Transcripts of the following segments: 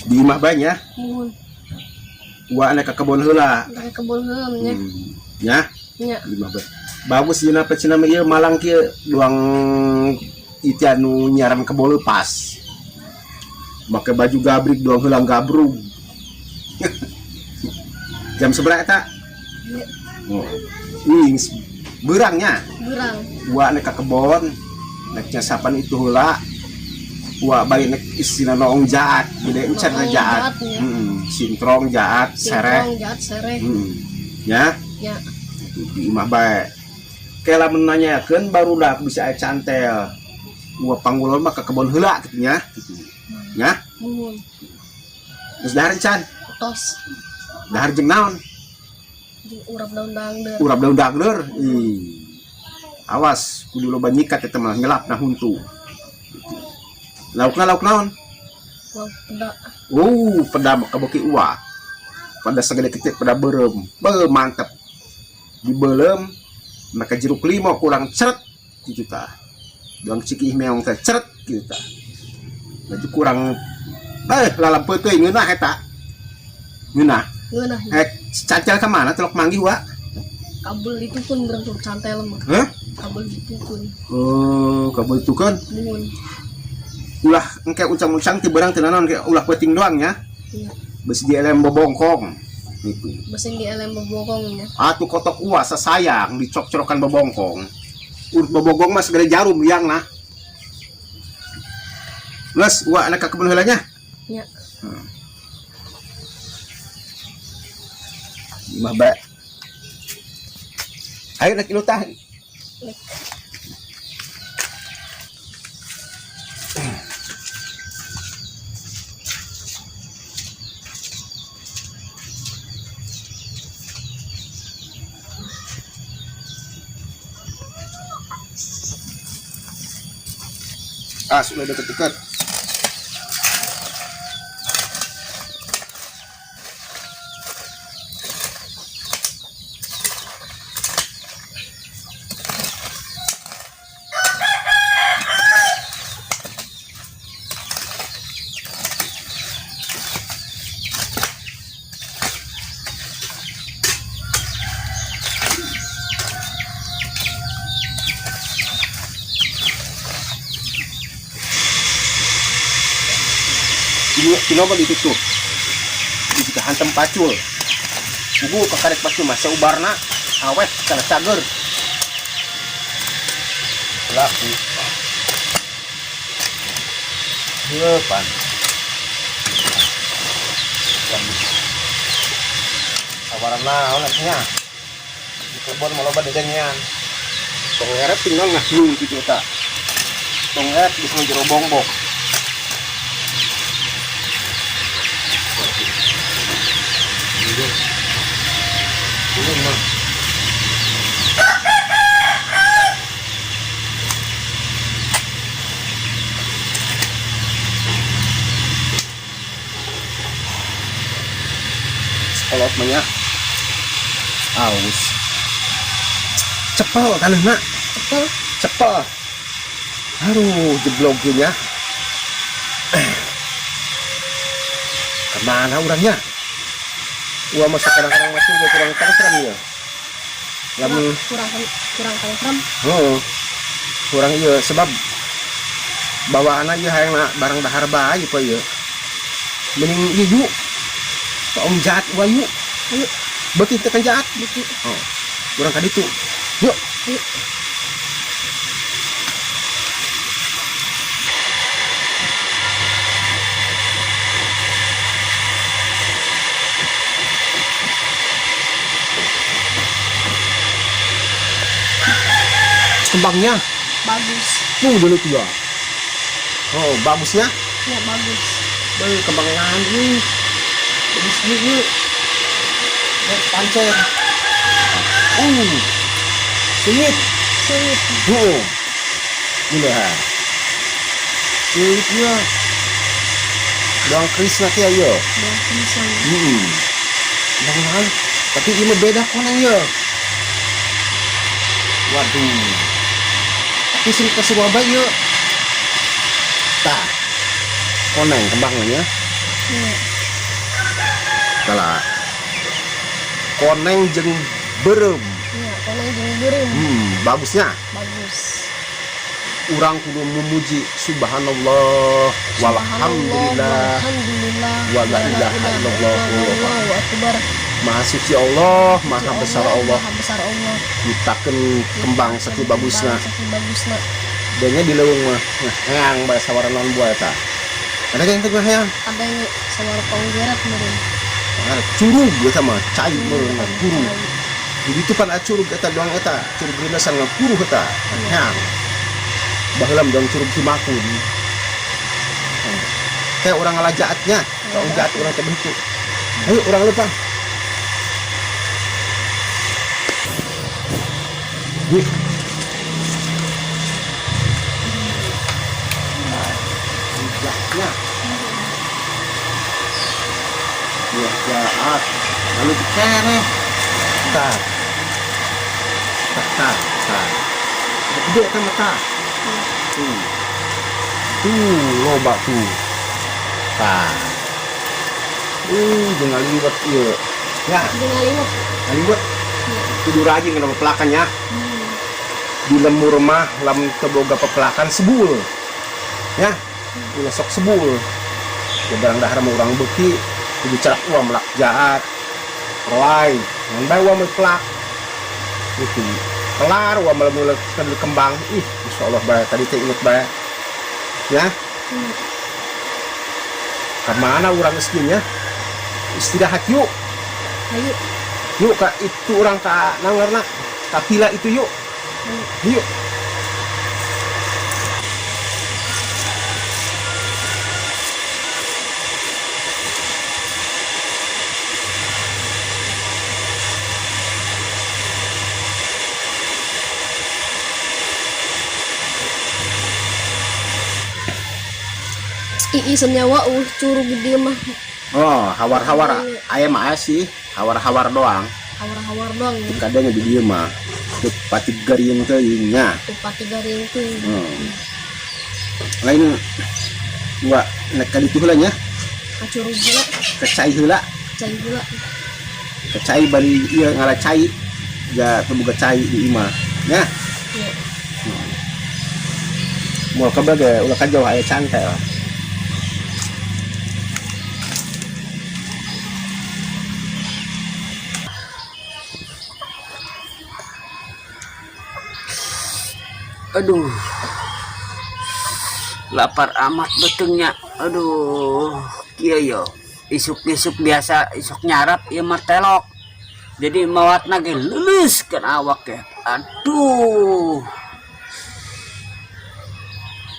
di imah banyak Mun. wa ane ka kebon heula Dari kebun heum nya. nya Nya. di imah bae bagus yeuna pe cenah ieu malang kieu doang itu anu nyaran kebon lepas make baju gabrik doang heulang gabrug jam seberapa tak oh ing beurangnya Burang. wa ane ka kebon neknya sapan itu heula wa bayi nek istina noong jaat gede encer Noong jaat jaat, ya. sintrong jaat sereh Sintrong jaat sereh. ya Ya. di imah bae kela menanyakeun baru dak bisa aya cantel wa panggulon mah ka kebon heula kitu nya gitu nya Mun. geus dahar can Tos. dahar jeung naon Di urap daun dangdeur. urap daun dagler awas kudu loba nyikat eta mah ngelapna huntu lauk naon Lauk peda. peda kabeuki uwa pada segede kecil pada berem mantep dibelem maka jeruk limau kurang ceret gitu ta doang cikih meong teh ceret gitu ta baju kurang lalampeut teuing ngeunah eta ngeunah Ngeunah. cancel ka mana telok manggih wa Kabel itu pun berang cantel mah. heh Kabel itu pun. kabel itu kan Mun. ulah engke uncang-uncang ti beurang teu naon ke ulah peuting doang nya Iya. besi di elem bobongkong gitu Mesin di elem bobongkongnya. atuh kotok uas sayang dicok-cokokan bobongkong urut bobongkong mah segede jarum liang nah les uak anak ka kebun heulanya Ya. imah bae ayo nak ilu tah sudah dekat-dekat Kinoba ditutup kita hantem pacul ugu kakarek pacul mah saubarna awet kana cager laku depan sabaran naon nya di kebon mah loba dedengian tong eret tinggal ngahlung kitu eta tong eret bisa jero bongbok sekolot mah nya aus cepel kan nak cepel aduh jeblok ya kemana orangnya gua masuk kadang-kadang masih gua kurang tangkram ya lamun kurang tangkram kurang iya sebab bawaan aja hayang barang dahar bae pa ieu mending ieu yuk om jahat wayu ayo beuki teh kan jahat beuki kurang ka ditu yuk kembangnya bagus dulu tuh ya bagusnya ya bagus kembangnya ini bagus ini pancer sengit mudah sengitnya doang Krisna kia yo doang pisang bangan tapi ini beda koneng ya waduh tapi sering kasih wabah yuk tah koneng kembangnya Iya. Kala koneng jeung berem. Iya, karena jeung beureum. Bagusnya Bagus. urang kudu memuji subhanallah walhamdulillah Alhamdulillah. wa la ilaha illallah Allahu akbar. maha suci Allah maha besar Allah Maha besar Allah. nyiptakeun kembang sakieu bagusna Saking bagusna. denya di leuweung mah hayang bae sawaran naon buah eta ada yang teh hayang Ada yang sawara panggerat meureun. ada curug eta mah cai meureun curug jadi itu pan curug eta doang eta curug rinasan ngapuruh eta hayang baheula dong curug Cimakun kayak orang ngalajaatnya kalau jaat orang teh begitu ayo orang lupa wih jaatnya buah jaat lalu dikereh tar tar tar gede kan mata tuh loba tuh tah jangan liwat iya ya Dengan liwat. liwat tidur aja nggak ada pelakannya di lemur mah lam teboga pepelakan sebul ya ulah sok sebul ya barang dahar mau orang beki kudu cerak uang melak jahat roai yang bae uang pelak itu kelar uang mulai kembang insya Allah bae tadi teh inget bae ya kemana orang miskinnya istirahat yuk Ayo. yuk kak itu orang kak nangarna kapila itu yuk yuk Ii senyawa curug di mah oh hawar-hawar aya mah aya sih hawar-hawar doang hawar-hawar doang ya. kadang di dieu mah teu pati gariung teuing nya Tepati garing tuh. lain gua nek ka ditu heula nya Curug heula, kecai heula cai heula. kecai bari ieu ngala cai ja teu boga cai di imah nya Iya. moal kabage ulah kajauh aya cantel Aduh, lapar amat betulnya. Aduh, iya yo. Isuk-isuk biasa, isuk nyarap, iya martelok. Jadi mawat nage lulus kan awak ya. Aduh,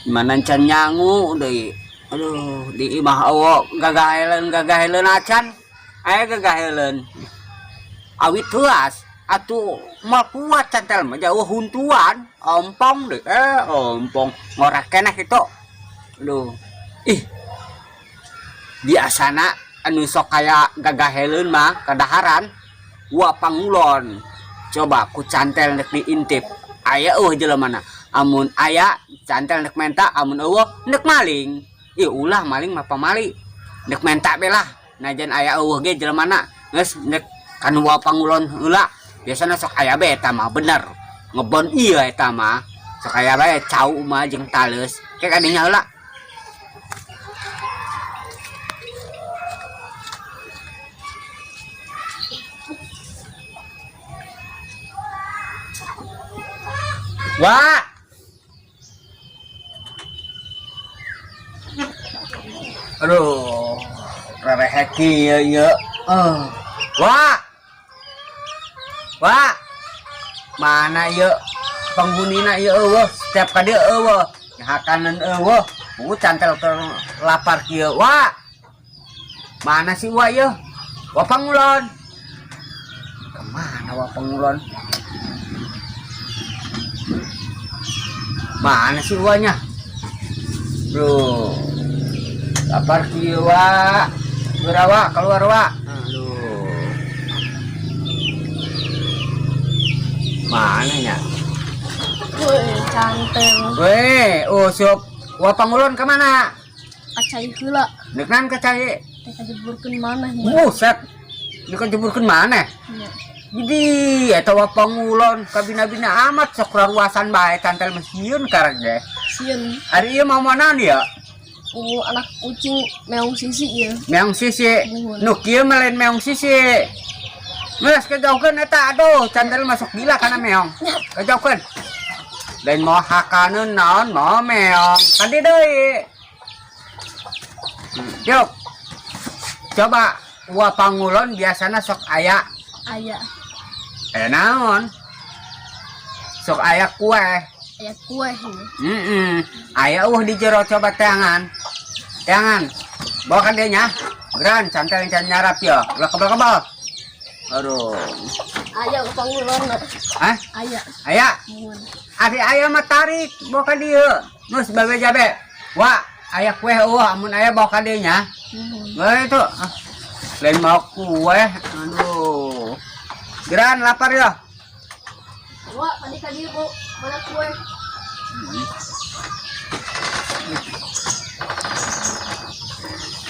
mana can nyangu deh. Aduh, di imah awak gagahelan acan. Aya gagahelan. Awit tuas. Atuh mal kuat cantel mah jauh huntuan ompong deh ompong ngorak keneh itu aduh ih biasana anu sok kaya gagaheun mah kadaharan wa pangulon coba ku cantel nek diintip aya jelema mana amun aya cantel nek menta amun eueuh nek maling ih ulah maling mah pamali nek menta belah najan aya eueuh ge jelema mana geus nek kan wa pangulon heula biasanya sok aya bae eta mah bener ngebon iya eta mah sok aya bae cau mah jeung tales kayak kadinya heula wah aduh rareheki ieu wah wah mana yuk penghunina yuk setiap kali hakanan cantel terlapar kieu wah mana sih wah yuk wah pangulon kemana wah pangulon mana sih wahnya bro lapar kieu wah berawa keluar wah mana ya? Woi, cantel. Weh, siap. Wah pangulon kemana? Kacai heula. Deknan kecai. Teka jeburkeun mana ya? Buset. Ini kan jeburkeun mana? Ya. Jadi eta pangulon kabina-bina amat sok raruasan bae cantel mesieun karek ge. Sieun. Ari ieu mamonan ya? Anak kucing meong sisi ya. Meong sisi. Nuhun. Nu kieu melen meong sisi. Geus kejauhkeun eta aduh cantel masuk gila kana meong. Kejauhkeun. Dan mau hakaneun naon mau meong. Kadi deui. Yuk. Coba pangulon biasana sok aya Aya. naon? Sok aya kue. Aya kue ini. Aya di jero coba teangan. Teangan. Bawa kan dia nya. Gran cantel can nyarap ya. Ulah kebal-kebal. Aduh. Aya pangulon. Hah? Aya. Aya. Nuhun. Ari aya mah tarik bawa ka dieu. Nus babe jabe. Wah, aya kue amun aya bawa ka dieu nya. Nuhun. Wah itu. Lain mau kue. Aduh. Gran lapar ya. Wah, tadi Bu, mana kue?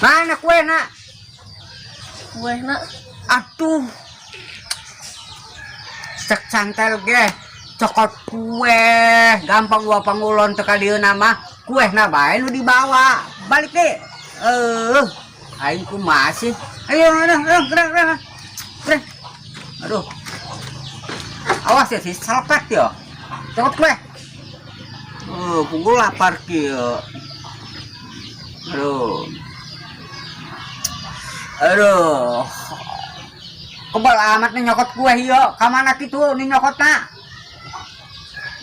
Mana kue nak? Kue nak. Aduh. Cek cantel ge. Cokot kue. Gampang gua pangulon teka dieu nama. Kue na bae nu dibawa. Balik deh. Aing kumaha sih? Ayo, gerak. Aduh. Awas ya si salpet ya. Cokot kue. Punggu lapar kieu. Aduh. Kebal amat nih nyokot kue hiyo. Kamana kitu nih nyokotna?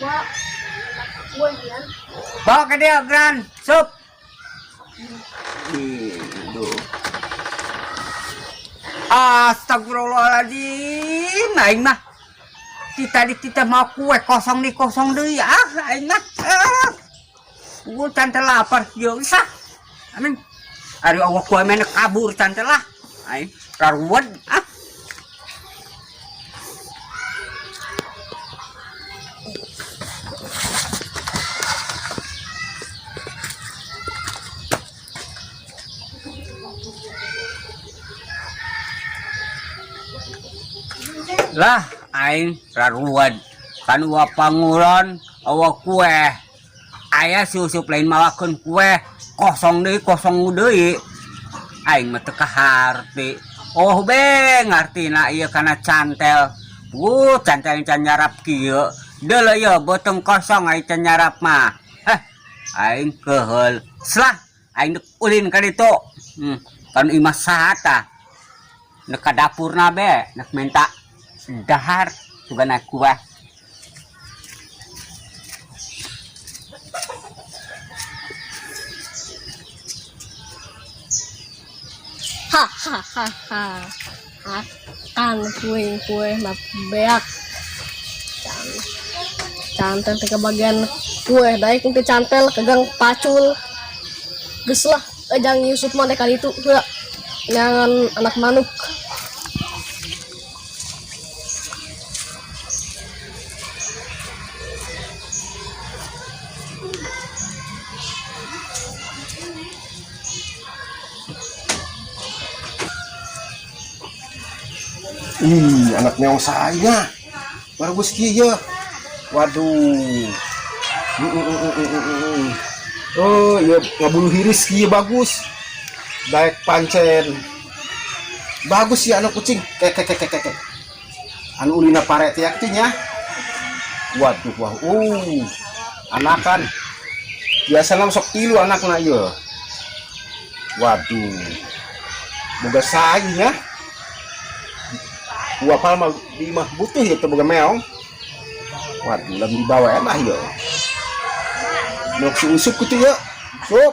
Wah. Kue kan. Bawa ke dia Gran. Sup. Aduh. Astagfirullahaladzim. Aing mah. Kita mau kue kosong deui aing mah. Gua cantel lapar kieu sah. Amin. Ari Allah kue menek kabur cantel lah. Aing karuan lah aing raruan kan pangulon awa kue aya susup lain mawakeun kue kosong deui aing mah teu kaharti be ngartina ieu kana cantel cantel can nyarap kieu deuleu ieu beuteung kosong ai can nyarap mah aing keheul selah aing dek ulin ka ditu kan imah saha tah nek ka dapurna be nek minta dahar juga naik kuah. Hahaha. Akan kue mah beak. Cantel ke bagian kue daik ke cantel kegang pacul. Geus lah ejang Yusuf mah kali itu heula. Nyangan anak manuk. Anak meong saya. Bagus kieu ya. Waduh. Oh, ya ngabulu hiris kieu bagus. Daek pancen. Bagus ya anak kucing. Kek. Anu ulina pare teh nya. Waduh, wah. Anakan. Biasana sok 3 anakna ieu. Waduh. Boga saing ya. Apal mah di mah butuh ya boga meong. Waduh, lebih dibawa enak ya. Nok si usup kitu ya. Sup.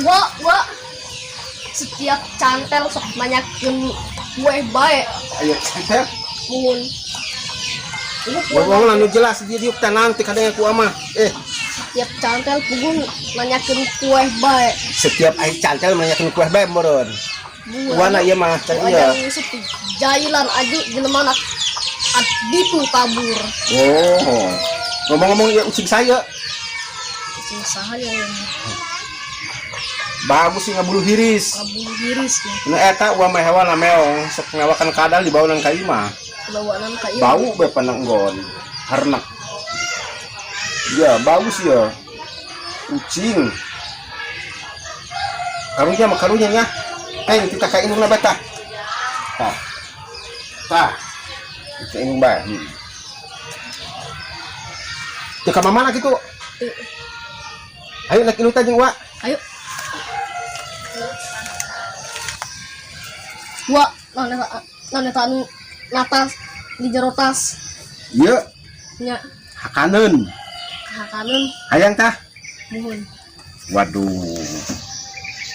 Wah. Setiap cantel sok banyakin kue bae. Ayo cantel. Mun. Ngomong anu jelas dia diuk tanang teh kadang aku ama. Setiap cantel pugun nanyakin kue bae. Setiap ai cantel nanyakin kue bae meureun. Wana ieu mah teh ieu. Jailan aju jelema anak ditu kabur. Ngomong-ngomong ya ucing saya. Ucing saha yang bagus sih ngabulu hiris. kabulu hiris ya. Nah eta uang mah hewan meong sok ngawakan kadal di bawah nang kaima. Lawanan ka ieu. Bau be pananggon. Harnak. Ya bagus ya. Kucing. Karunya mah karunya nya. Kita kain na bata. Tah. Tah. Kain ba. Ya ka mana gitu. Ayo nak ilutan jeung wa. Ayo. Wa, nana anu natas di jero tas. Ieu Nya hakaneun. hakaneun Hayang tah. muhun. Waduh.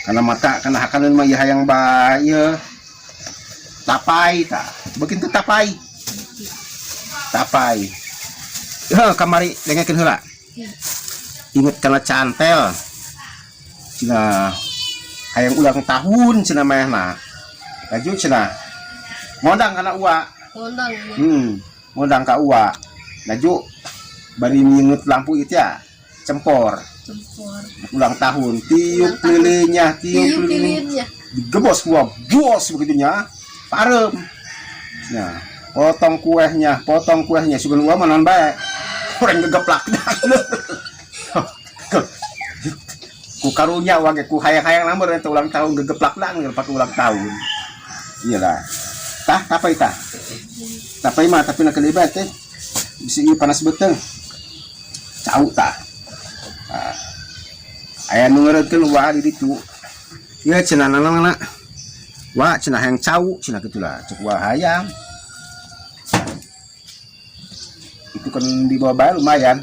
Karena mata karena hakaneun mah ieu hayang ba ieu. Tapai tah. Begitu tapai. Tapai. Kamari dengekeun heula. Ingat karena cantel. Cina hayang ulang tahun cina meh na. Laju cina. Ngondang kana uwa. Ngondang ya. Ngondang ka uwa. Laju bari mingut lampu itu ya. Cempor. Cempor. Ulang tahun. Tiup lilinnya, tiup Tiup lilin. lilinnya. Digebos gua, bos begitunya. Parem. Nah, potong kuehnya, sugan uwa manon bae. Orang gegeplak dah. Ku karunya wage ku hayang-hayang lamur eta ulang tahun gegeplak dah ngeupat ulang tahun. Iyalah. Tah tapai tah. Tapai mah tapi nak kelibat teh. Bisi ieu panas beuteung. Cau tah. Aya nu ngeureutkeun wa di ditu. Ieu cenah nana. Wa cenah hayang cau cenah kitu lah. Cek wa hayang. Itu kan di bawah bae lumayan.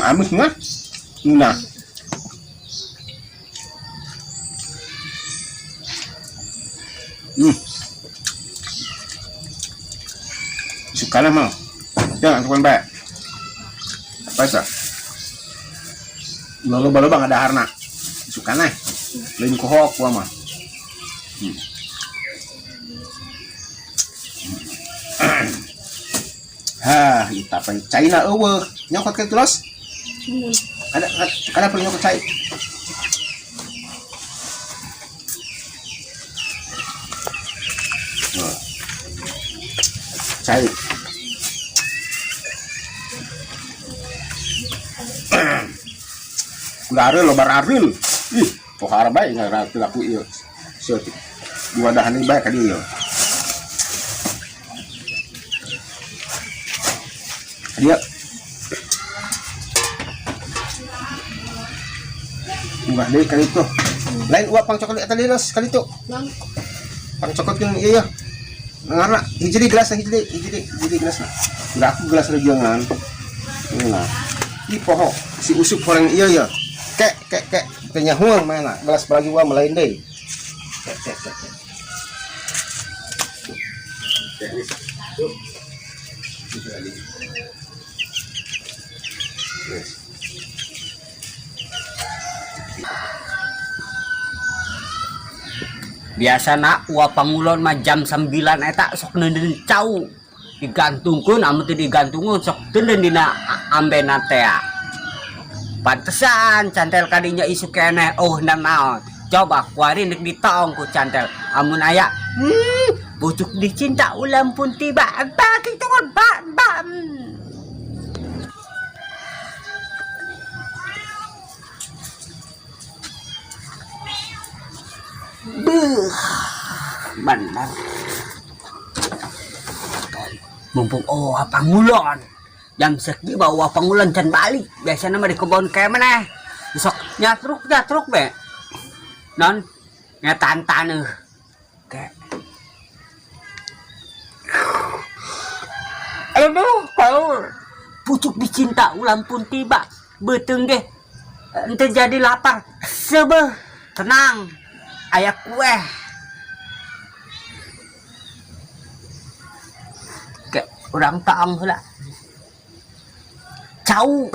Amis mah. Nah. Sukana mah. Jangan tuan bae. Apa itu? Loba-loba ada harna. Sukana. Lain kohok gua mah. Ita apa China eueuh nyokot ke terus Muhun. ada perlu nyokot cai cai udah aril lobar aril ih kok harba nggak laku ieu seutik di wadahan ini baik ka dieu dia enggak deh kali itu lain uap pang coklat tadi los kali itu Nang pang coklat yang iya ngarna hiji gelas hiji gelas nah udah aku gelas rejongan nah di poho si usup orang iya ya kek tanya huang mana gelas lagi wa melain deh kek Biasana uap pangulon mah jam 9 eta sok neundeun cau digantungkeun amun teu digantungkeun sok teu dina ambena teh. Pantesan cantel kadinya isu keneh naon. Coba kuari nek ditong ku cantel amun aya bujuk dicinta ulam pun tiba bagi tungun ba benar mumpung pangulon jam segi bawa pangulon can balik biasanya mah di kebon kayak mana besok nyatruk be non ngetan kayak aduh kalau pucuk dicinta ulang pun tiba beteng deh ente jadi lapar sebeh tenang ayah kue kayak orang taang heula cau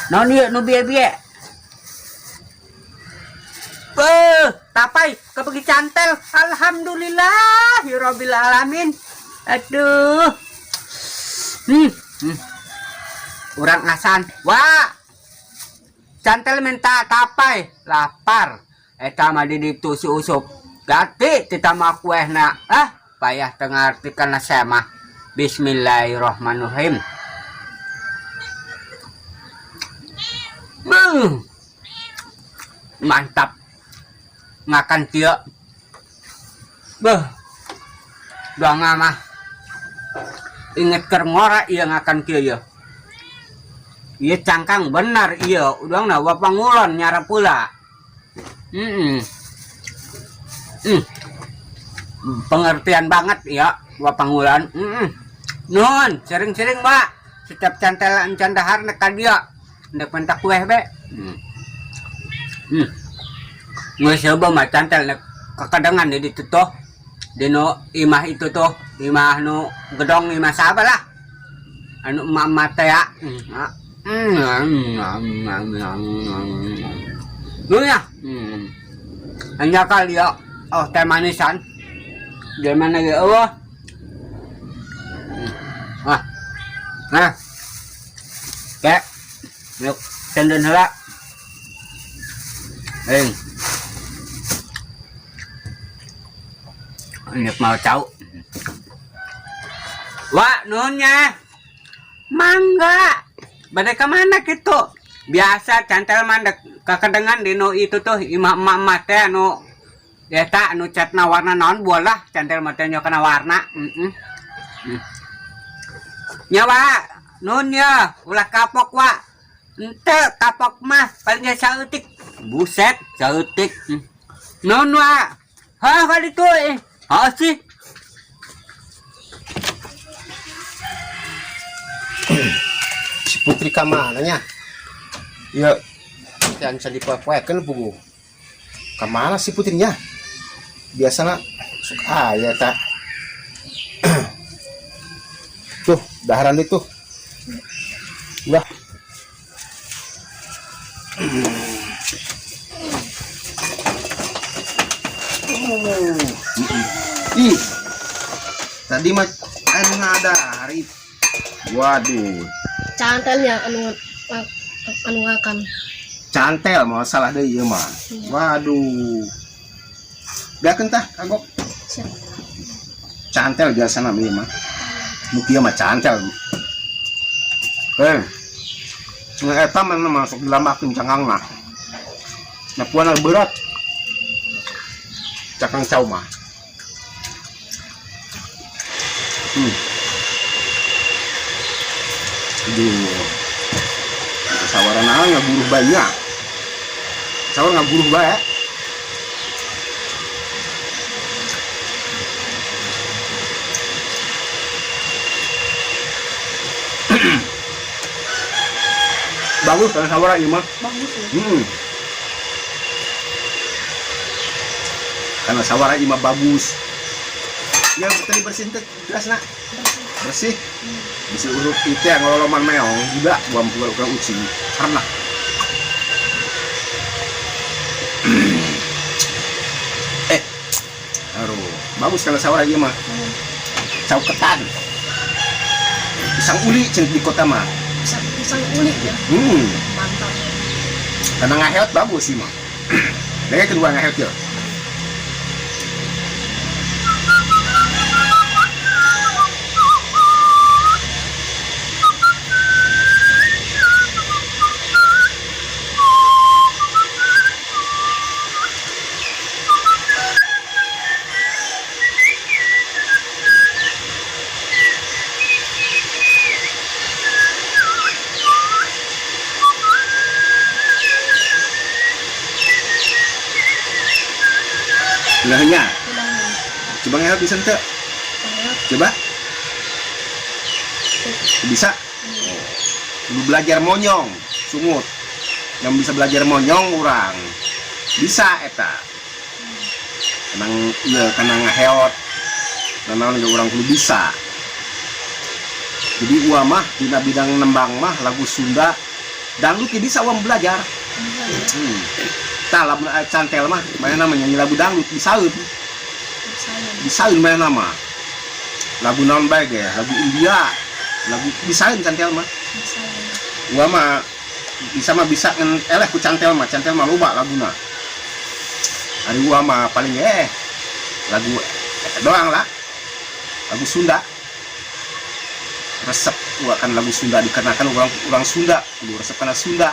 non ieu nu bieu-bieu tapai kepegi cantel alhamdulillahirabbil alamin aduh Urang asan. Wah. Cantel minta tapai, lapar. Eta mah di ditu si usup. Gati tita mah kuehna. Payah tengartikan saya mah. Bismillahirrahmanirrahim. Mantap. Ngakan tieu. Doang mah. Inget kerngora iya ngakan kieu ya. Iya cangkang benar iya. Udang na wapangulon nyara pula. Pengertian banget ya wapangulon. Nun, sering-sering Mbak. Setiap cantelan candahar nek ka dia. Nek mentak kueh be. Geus coba mah cantel nek kakadangan di ditu toh. Dino imah itu tuh, imah nu gedong imah sabar lah. Anu emak-emak teh ya. Ya. Hanya kali ya. Oh, teh manisan. Di mana ge eueuh? Nah. Kek. Yuk, tenden heula. Ini mau tahu. Wah, nunnya. Mangga. Badai kemana gitu? Biasa cantel mandek kakadengan dino itu tuh imah-imah teh anu eta anu catna warna naon bolah cantel mate nyokana warna. Nyawa nunnya ulah kapok wa. Ente kapok mah palingnya saeutik. Buset, saeutik. Nun wa. Kali itu sih. Si Putri kamananya? Ya, yang bisa dipoek-poekan buku. Kemana si Putrinya? Biasanya suka ya tak. Tuh, daharan itu. Wah. Ih, tadi mah anu ada hari. Waduh, Cantelnya anu akan. cantel mau salah deh iya mah. Waduh, biarkan tah kagok. Siap. Cantel biasa namanya mah. Mukia mah cantel. Nah eta mana masuk dalam akun cangang mah. Nah puana berat. Cakang cau mah. Aduh. Sawaran nggak buruh banyak. Sawar nggak buruh banyak. Bagus kan sawara ini mah. Bagus ya. Karena sawara ini mah bagus. Ya tadi bersihin teh gelas nak. Bersih. Bisa urut itu yang loloman meong juga buam bukan ucing karena aduh bagus kalau sawara ini mah. Cau ketan. Pisang uli cen di kota mah. Pisang uli ya. Mantap. Karena ngaheot bagus sih mah. Dengan kedua ngaheot ya. Ulahnya. Coba ngehelp bisa ente. Coba. Bisa. Lu belajar monyong, sungut. Yang bisa belajar monyong orang. Bisa eta. Kenang iya karena ngaheot. Karena orang kudu bisa. Jadi uang mah dina bidang nembang mah lagu Sunda dangdut bisa uang belajar. Tah lagu cantel mah mana namanya nyanyi lagu dangdut disaeut. Disaeut mana nama. Lagu naon bae ge, lagu India. lagu bisain cantel mah gua mah bisa ngen eleh ku cantel mah loba laguna hari gua mah paling lagu eta doang lah lagu Sunda resep gua kan lagu Sunda dikarenakan orang Sunda lu resep kana Sunda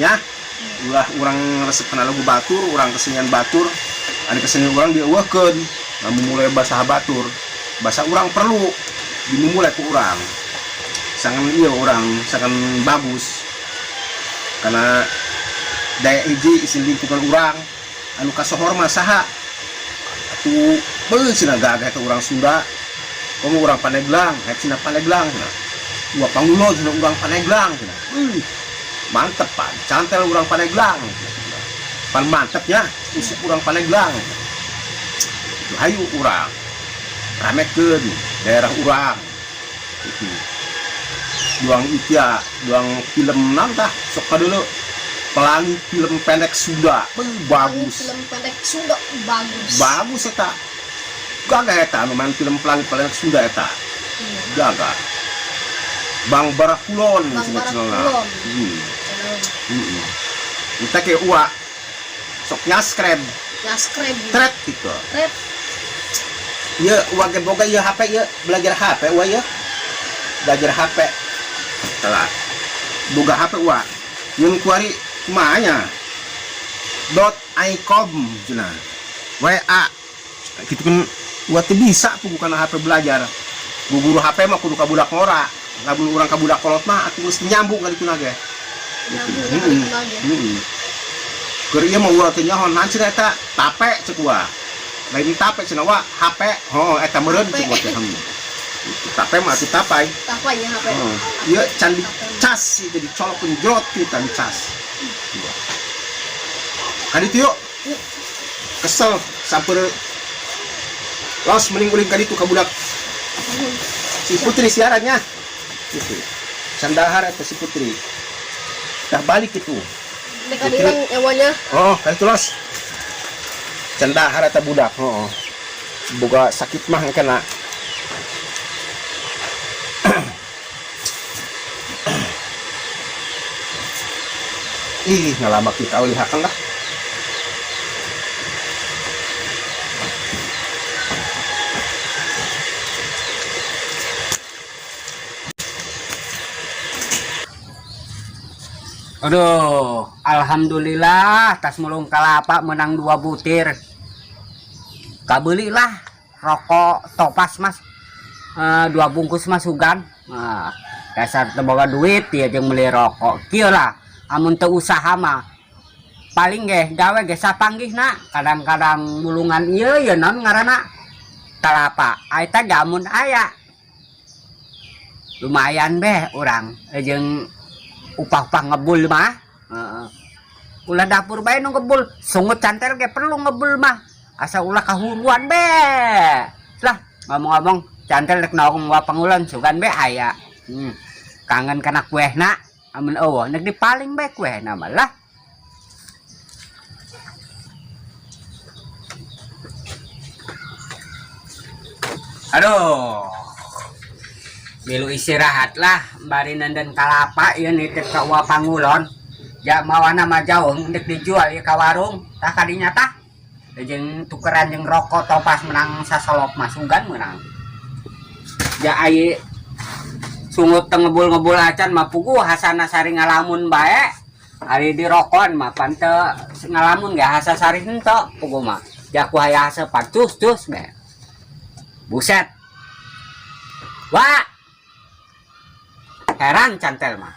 nya ulah orang resep kana lagu batur orang kesenian batur ada kesenian orang dieuweuhkeun mulai bahasa batur bahasa orang perlu dimulai ke orang sangat orang sangat bagus karena daya hiji isin lingkungan orang anu kasohor mah saha atuh beusina gagah ke orang Sunda kamu orang Pandeglang cina Pandeglang gua pangulo cina orang Pandeglang mantep pan cantel orang Pandeglang pan mantepnya usuk orang Pandeglang hayu orang ramekeun daerah orang itu doang itya doang film nantah sok dulu pelangi film pendek Sunda bagus film pendek Sunda bagus eta gagah eta anu main film pelangi pendek Sunda eta gagah Bang Barakulon cenah kita ke uak sok nyaskreb tret gitu ya uak boga ya HP ya belajar HP uak ya belajar HP telah boga HP uak yang kuari kumanya .icom cenah WA gitu kan uak teu bisa tuh bukan HP belajar guru HP mah kudu kabudak ngora ngabul orang kabudak kolot mah aku mesti nyambung kali itu nage keur ieu mah urang teh nyaho naon cenah eta tape ceuk wa lain tape cenah wa HP eta meureun ceuk wa teh tape mah atuh tapai ya HP ieu can dicas itu dicolokkeun jrot kita dicas kan itu yuk kesel sampai los mending kan itu kabudak si Putri siarannya itu sandahar atau si Putri dah balik itu dekat hilang ewanya kan itu los sandahar atau budak boga sakit mah kena ih ngalama kita lihatkan lah Aduh, alhamdulillah tas mulung kalapa menang 2 butir. Kabelilah rokok topas mas 2 bungkus masukan. Dasar teboga duit dia yang beli rokok. Kieu lah, amun teu usaha mah paling gawe sapanggih nak. Kadang-kadang mulungan ieu ya naon ngaranna kalapa. Aita gamun aya. Lumayan urang jeung upah ngebul mah ulah dapur bae nu ngebul sungut cantel ge perlu ngebul mah asa ulah kahuruan lah ngomong-ngomong cantel rek naong wa pangulan sugan aya kangen kana kuehna amun eueuh nek dipaling bae kuehna mah lah aduh milu istirahat lah bari nandan kalapa ieu nitip ka Wa Pangulon ja mawana mah jauh dek dijual ieu ka warung tah kadinya tah jeung tukeran jeung rokok topas menang sasolop masugan menang ja ai sungut teu ngebul-ngebul acan mah puguh hasana sari ngalamun bae ari di rokon mah pan teu ngalamun ge hasa sari henteu puguh mah ja ku hayang sepat cus bae buset Wah heran cantel mah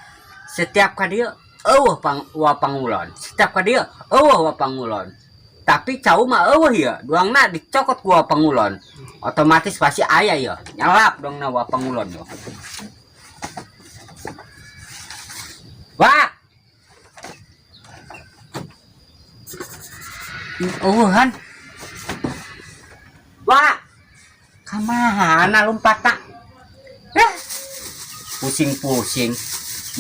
setiap ka dieu eueuh Wa Pangulon setiap ka dieu eueuh Wa Pangulon tapi cau mah eueuh ya duangna dicokot ku Wa Pangulon otomatis pasti aya ya nyalap dong na Wa Pangulon yo Wah eueuhan Wah kamana lompatna pusing-pusing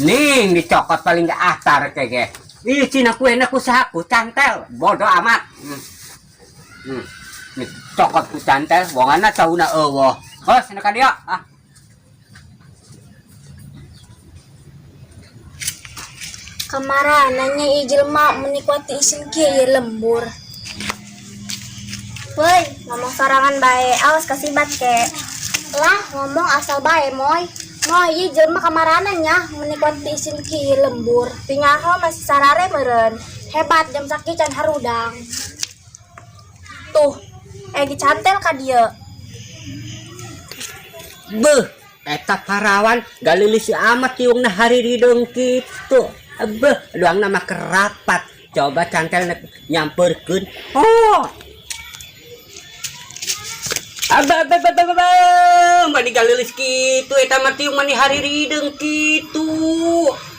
ning dicokot paling gak atar kayak ih cina kue enak usahaku cantel bodoh amat nih cokot ku cantel bonganna tauna eueuh sina ka dia Kamarananya jelma menikmati isin kieu lembur. Woi, ngomong sorangan bae, awas kasibat ke. Lah, ngomong asal bae moy. Moy jelma kamarananya menikmati isin kieu lembur. Pingaho masih sarare meureun. Hebat jam sakit can harudang. Tuh, egi cantel ka dieu. Beuh, eta parawan galilisi amat tiungna hari ridong kitu. Beuh, doang nama kerapat. Coba cantel nyamperkeun. Oh. Abah, mani galilis kitu eta mah tiung mani hari rideng kitu.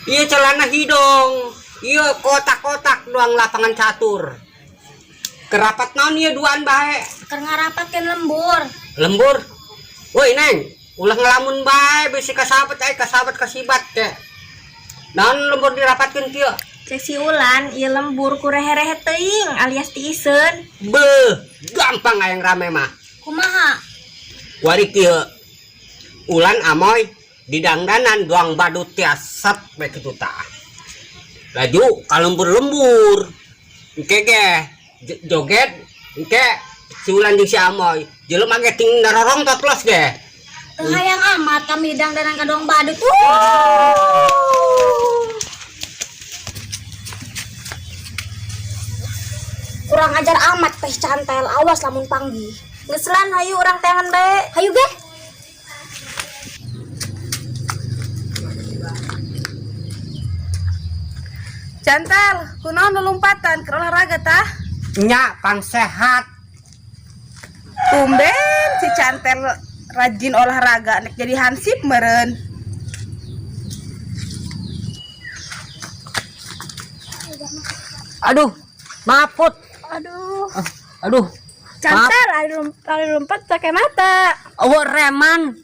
Ieu celana hidung. Ieu kotak-kotak doang lapangan catur. Kerapat naon ieu duaan bae. Keur ngarapatkeun lembur. Lembur. Woi, Neng, ulah ngelamun bae bisi kasahabat kasahabat kasibat teh. Naon lembur dirapatkeun kieu? Cek si Ulan, ieu lembur ku rehe-rehe teuing alias ti iseun. Beuh, gampang aya yang rame mah. Kumaha? Wari kieu. Ulan amoy di dangdanan doang badut tiasat bae kitu tah. Laju ka lembur-lembur. Engke ge joget, engke si Ulan jeung si Amoy. Jelema ge ting darorong totlos ge. Teu hayang amat kami dangdanan ka doang badut. Kurang ajar amat teh cantel, awas lamun panggih. Ngeslan hayu urang tangan bae. Hayu ge. Cantel, kunaon nu lompatan ke olahraga tah? Nya pan sehat. Tumben si Cantel rajin olahraga nek jadi hansip meureun. Aduh, maput. Aduh, Aduh. cantel lari lompat pakai mata. Awo reman.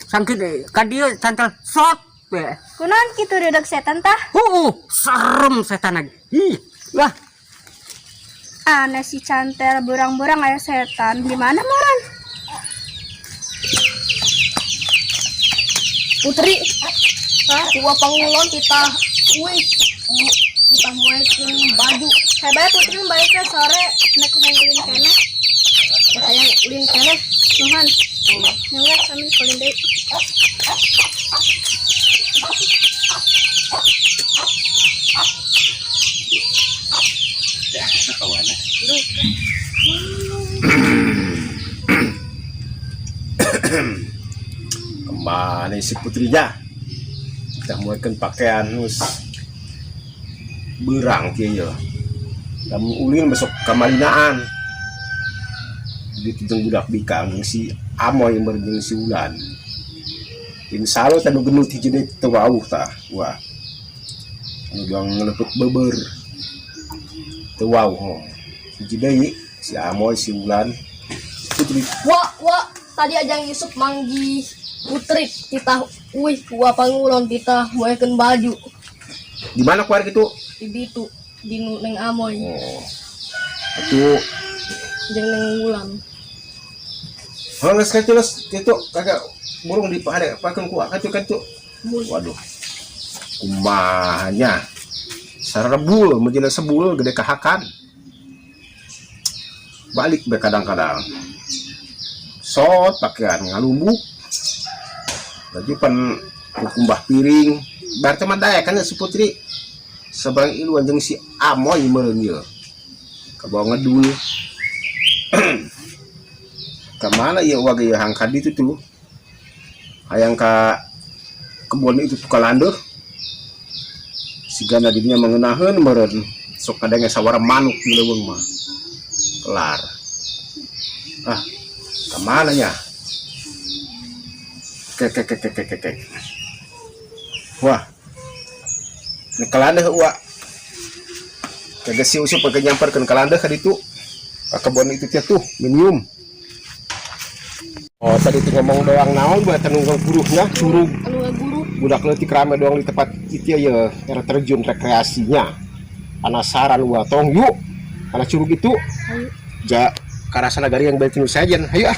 Sangkit ka dieu cantel sok be. Kunaon kitu deudeg setan tah? Serem setan lagi. Ih, lah. Aneh si cantel burang-burang aya setan. Gimana moran? Putri, dua pangulon kita, kita muekin baju. Hebat Putri baik ke sore nek hayang ulin kene. Sayang ulin kene, Nuhan. Nangga kami ulin deui. Kemana si putrinya? Kita muatkan pakaian nus berang kieu. Kamu ulin besok kamalinaan. Di tujung budak bika jeung si Amoy jeung si Ulan. Insya Allah tanu genut hiji deui teu wauh tah. Wah. Anu doang ngelepuk beber. Teu wauh. Hiji deui si Amoy si Ulan. Putri. Wah, tadi ajang Yusuf manggi Putri kita, dua pangulon kita muekin baju. Di mana keluar gitu? Di bitu, di neng Amoy, Oh. Itu jeung neng Ulan. kalau nggak sekali itu kagak burung di pada pakai kuah kacu. Waduh, kumahnya serebul menjadi sebul gede kahakan. Balik be kadang-kadang. Sot pakaian ngalumbuk. Baju pan kumbah piring. Bar teman daya kan si Putri. Seberang ilu anjing si Amoy meureun ieu. Kabawa ngedul. Kemana ya waga ya hangkat itu tuh hayang ka kebun itu tuh kalandeuh sigana dirinya mengenaheun meureun sok kadang sawara manuk di leuweung mah kelar kemana nya kek wah ini kalandeuh wa kagak si usup pakai nyamperkeun kalandeuh ka ditu ka kebun itu teh tuh minum. Oh tadi itu ngomong doang naon buat nunggang buruhnya curug Anu guru, budak leutik rame doang di tempat itu ya air terjun rekreasinya penasaran gua tong yuk karena curug itu ja karasa nagari yang baik saja ayo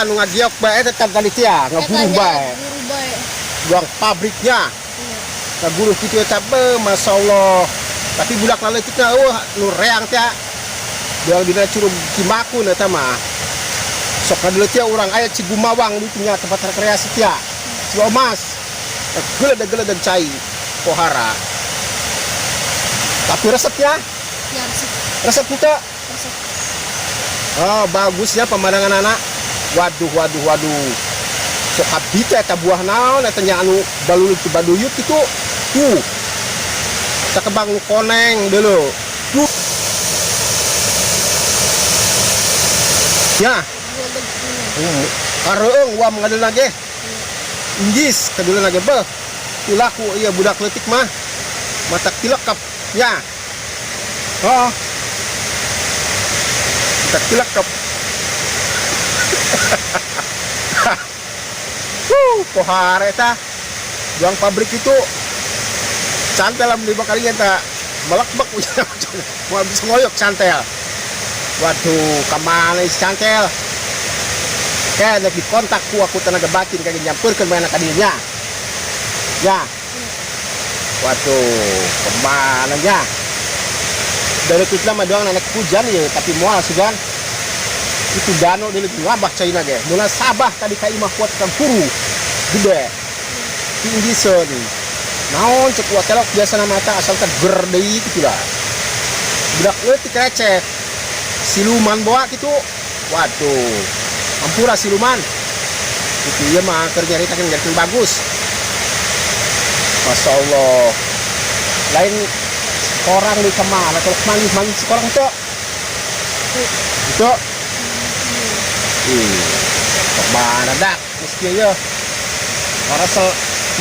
nu ngagiok bae tetap tadi tia ngaburu bae Guru bae. buang pabriknya ngaburu kitu eta be masyaallah tapi budak laletikna nu reang tia biang dina curug Cimakun eta mah sok kadeu tia urang aya Cigumawang di punya tempat rekreasi tia Ciomas geledeg cai pohara tapi resepnya Ya, resep kita resep. oh bagusnya pemandangan anak waduh sok habita eta buah naon eta nya anu balulu ti baduyut itu kita kebang koneng dulu ya kareung wa mengadil lagi inggis kadul lagi beh tilaku iya budak leutik mah mata tilekap ya oh kita tilekap pohare eta juang pabrik itu cantel di bakalian tak melekbek mau bisa ngoyok cantel waduh kemana si cantel kayak di kontak aku tenaga batin kayak nyampurkan mana kadinya ya waduh kemana ya dari itu lama doang naik hujan ya tapi mual sugan itu danau di lebih ngabah China ge mulai Sabah tadi kai mah kuat kampuru gede tinggi sen naon cek kuat telok biasa nama mata asal kan berdei gitu lah budak leutik receh siluman bawa gitu waduh ampura siluman itu ya mah kerja kita kan jadi bagus Masya Allah lain orang di kemana kalau manis sekarang itu kemana dak meski ya orang sel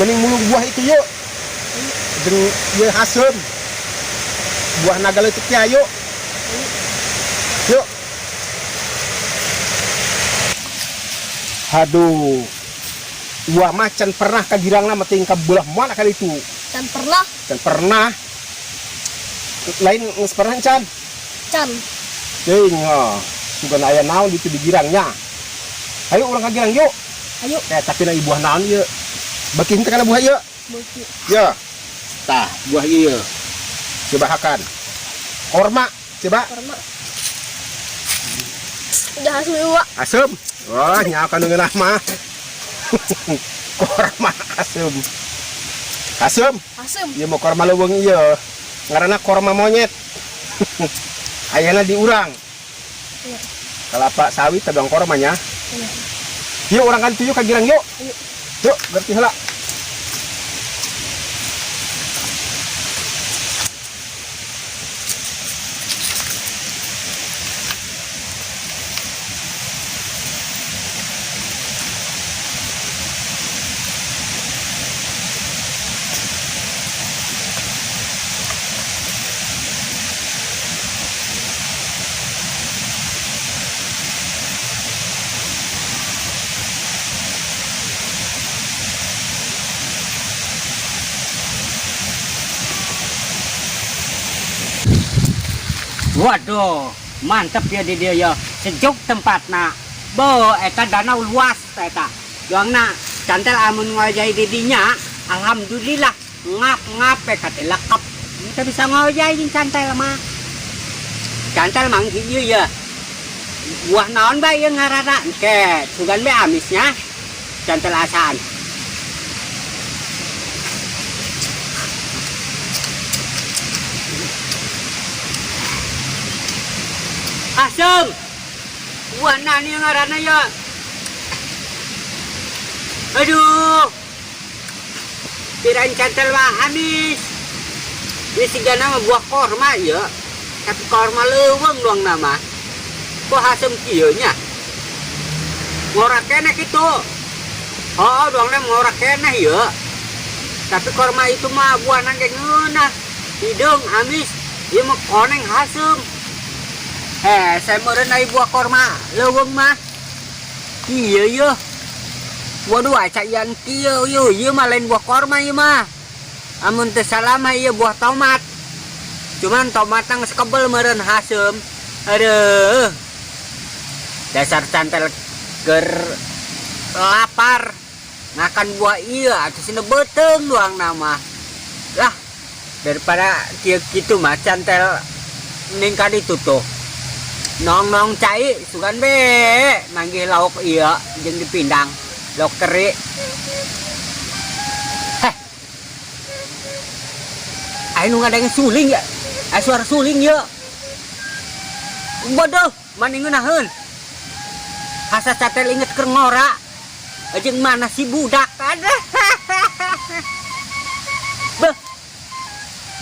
mending mulu buah itu yuk dan ya hasil buah naga letiknya yuk aduh buah macan pernah kagirang nama tingkap belah mana kali itu Can pernah lain pernah can ding bukan ayah naon itu digirangnya ayo orang kagirang yuk ayo tapi na buah naon yuk bagi kita kana buah yuk bukti. ya tah buah iya coba makan korma coba Karena udah hasil iwa. asem wah nyakan dengan mah korma asem Asem. ya mau korma leuweung iya ngaranna korma monyet ayana diurang Iya. kelapa sawit tebang kormanya Iya. yuk orang kan tuyuk kagirang yuk Yuk. yuk berarti heula Waduh, mantep ya di dia ya. Sejuk tempatna. Bo, eta danau luas eta. Juangna cantel amun ngojai di dinya, alhamdulillah ngap kate lekap. Kita bisa ngojai di cantel mah. Cantel mang hieu ya. Buah naon bae yang ngarana ke sugan be amisnya. Cantel asaan. Asem, buah nani yang ngarana ya. Aduh, kirain cantel mah amis. Ini siga nama buah korma ya, tapi korma leuweung doang nama. Kok asem kieu nya? Ngorak keneh kitu. Oh, doang nama ngorak keneh ya. Tapi korma itu mah buah nangge ngeunah. Hidung amis, ieu mah koneng asem. Saya meureun ai buah korma leuweung mah. Kieu yeuh. Waduh acayan kieu yeuh, ieu mah lain buah korma ieu mah. Amun teu salah mah ieu buah tomat. Cuman tomatna geus kebel meureun hasem. Aduh. Dasar cantel ger lapar makan buah iya atau sini beteng doang nama lah daripada kia gitu mah cantel ningkat itu tuh nong cai sugan be manggil lauk iya jeung dipindang lauk teri heh ayo ngadengin suling ya suara suling ya bodoh maningunaheun hasa catel inget keur ngora jeung mana si budak ada beh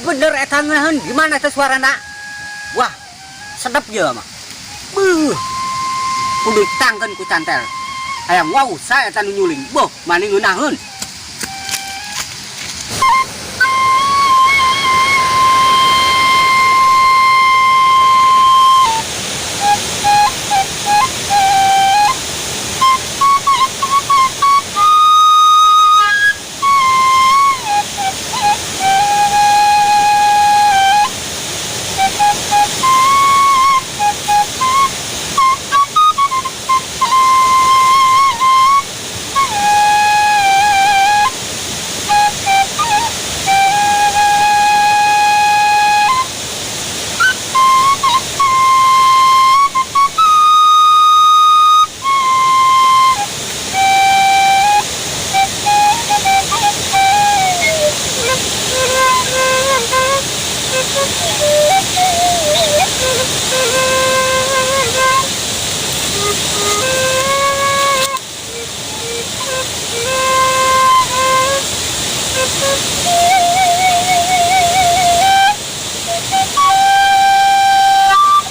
bener eta ngeunaheun gimana teh suarana wah sedep je mah beuh kudu tangkeun ku cantel hayang wow saya eta nu nyuling boh maningunaheun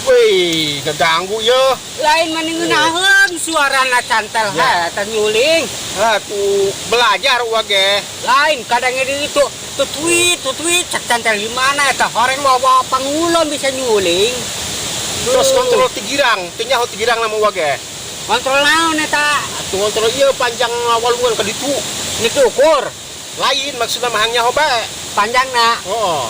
Wih, keganggu ya. lain maningunaheun suarana cantel Ya. eta nyuling Tuh belajar wage. lain kadang itu tutwit cek cantel di mana eta horeng bawa pangulon bisa nyuling Terus kontrol tigirang, tinggal tigirang nama wage. kontrol naon eta Tuh kontrol iya panjang walungan ke ditu. nitu ukur Lain maksudnya mahangnya hoba. panjangna Oh,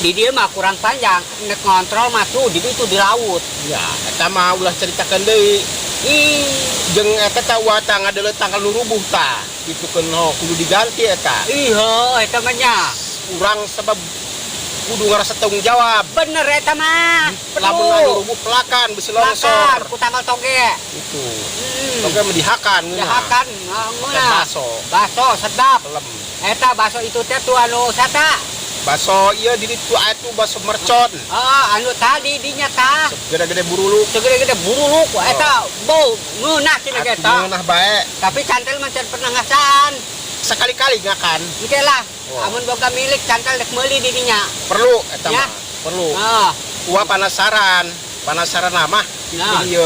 di dia mah kurang panjang nek ngontrol mah tuh di itu di laut ya, eta mah ulah ceritakeun deui. ih Jeung eta tah wata ngadeuleut tanggal nu rubuh tah. Ditukeun kudu diganti eta. iho eta mah nya Urang sebab kudu ngarasa tanggung jawab. bener eta mah Lamun anu rubuh pelakan bisi longsor. Lakan, ku tanggal toge Itu. Oke mah dihakan ngeunah. jahakan Dan ngeuna baso. baso sedap Pelem. eta baso itu teh tuh anu sata Baso iya di ditu atu baso mercon. anu tadi dinya tah Gede-gede buruluk. segede-gede buruluk eta bau ngeunah cenah Atu eta ngeunah bae. tapi cantel mah can pernah ngasaan Sekali-kali ngakan. engke lah Oh. amun boga milik cantel dek meuli di dinya Perlu eta Ya. mah. Perlu. ah Gua penasaran mah Nah. jadi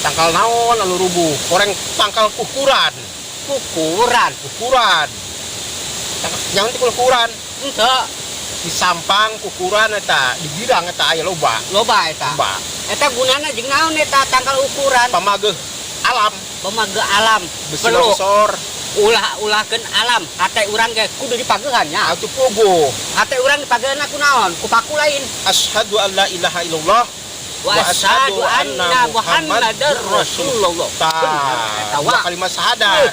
tangkal naon anu rubuh koreng tangkal ukuran ukuran jangan ti ukuran ente di sampang ukuran eta di bidang eta aya loba loba eta eta gunana jeung naon eta tangkal ukuran pamageuh alam pemage alam besi perlu longsor ulahkeun alam hate urang ge kudu dipageuhan nya atuh pogo hate urang dipageuhan ku naon ku paku lain asyhadu an la ilaha illallah wa asyhadu anna muhammadar rasulullah ta wa kalimat syahadat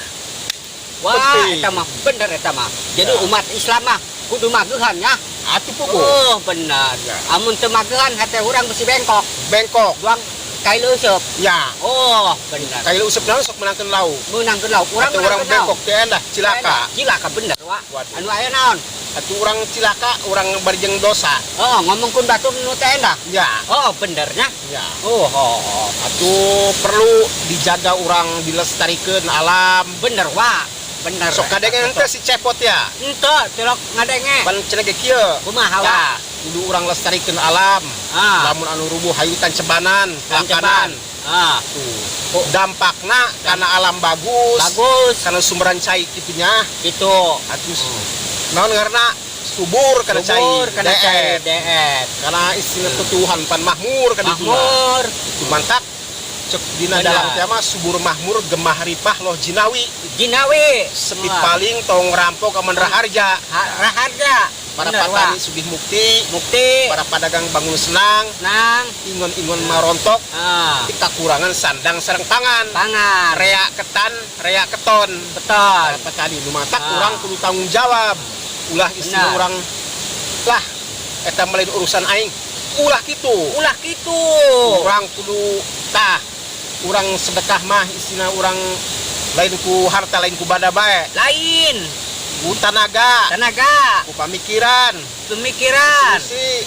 wah penting. eta mah bener eta mah jadi Ya. umat Islam mah kudu mageuhan nya atuh pogo oh bener Ya. amun teu mageuhan hate urang besi bengkok bengkok doang kai leuseup ya oh bener kayak usep naon sok menangkeun lauk meunang lauk urang atuh urang bengkok teh dah cilaka cilaka bener wa Waduh. anu aya naon atuh urang cilaka urang barjeng dosa oh ngomongkeun batur nu teh endah ya oh benernya ya oh atuh perlu dijaga urang dilestarikeun alam bener wa bener sok kadenge teh si cepot ya ente celok ngadenge pan cenah ge kieu kumaha wa ya kudu urang lestarikeun alam lamun anu rubuh hayu tancebanan Tanceban. pelakanan tuh dampakna karena alam bagus karena sumberan cai kitunya itu atuh naon ngaranna subur kana cai subur kana cai deet. deet karena istilah tutuhan pan mahmur kana ditu mah. makmur Itu mantap cek dina Benar. dalam teh mah subur mahmur gemah ripah loh jinawi jinawi sepi paling tong rampok aman raharja raharja para Bener, petani Wak. sugih mukti, Mukti. para pedagang bangun senang, Nang. ingon-ingon marontok, Ah. kita kurangan sandang sareng pangan. Pangan. Rea ketan, rea keton. Betul. Petani lumatak Ah. orang kudu tanggung jawab. Ulah istilah Benar. orang lah eta melain urusan aing. Ulah kitu. Ulah gitu. Orang kudu tah. Orang sedekah mah istilah orang lain ku harta lain ku bada bae. Lain. Ku tenaga, Tenaga. ku pamikiran. Pemikiran. Si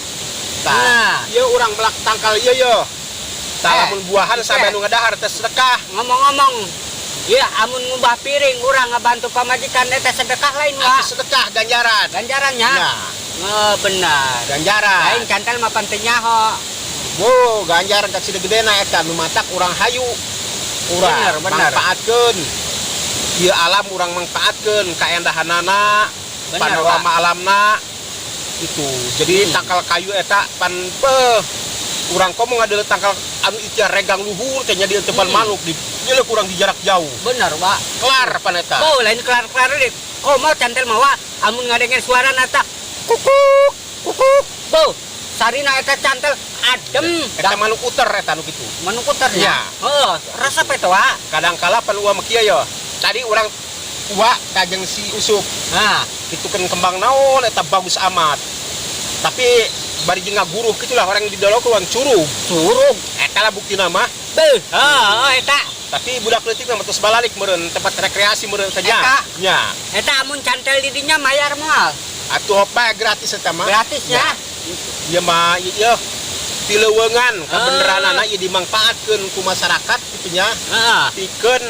Nah. tah. Ieu urang melak tangkal ieu yo. Tah lamun buahan Oke. sabe nu ngadahar teh sedekah. Ngomong-ngomong. Ya, amun ngubah piring urang ngabantu pamajikan eta sedekah lain Atuh Wak. sedekah ganjaran. Ganjarannya. Ya, Oh, benar. ganjaran. Lain cantel mah pentingnya ho. Wow, ganjaran tak sida gedena eta nu matak urang hayu. Urang Bener. manfaatkeun. Ieu alam urang manfaatkeun kaendahanana, Bener, panorama alamna. Itu. Jadi tangkal kayu eta pan urang komo ngadeuleut tangkal anu itia regang luhur teh nya di tebal manuk di ieu kurang di jarak jauh. Bener, Wak. Kelar pan eta. Oh, lain kelar-kelar deui. Komo cantel mah Wak, amun ngadengen suara nata kukuk, kukuk. Tuh, sarina eta cantel adem. Eta manuk uter eta nu kitu. Menukuternya. Ya. Oh, rasa apa itu, Wak? Kadangkala pan uwa mah kieu yo. Tadi urang uwa kajeng si Usup. Nah, Itu kan kembang naon eta bagus amat. Tapi bari jeung ngaguruh kitu lah orang di dolok ruang curug. curug. Eta lah bukti nama. Beuh, eta. Tapi budak leutik mah tos balalik meureun tempat rekreasi meureun saja. Eta. Nya. Eta amun cantel di dinya mayar moal. Atuh bae gratis eta mah. Gratisnya. Ieu mah ieu pileuweungan kabeneranana ieu dimanfaatkeun ku masyarakat kitu nya. Heeh. Pikeun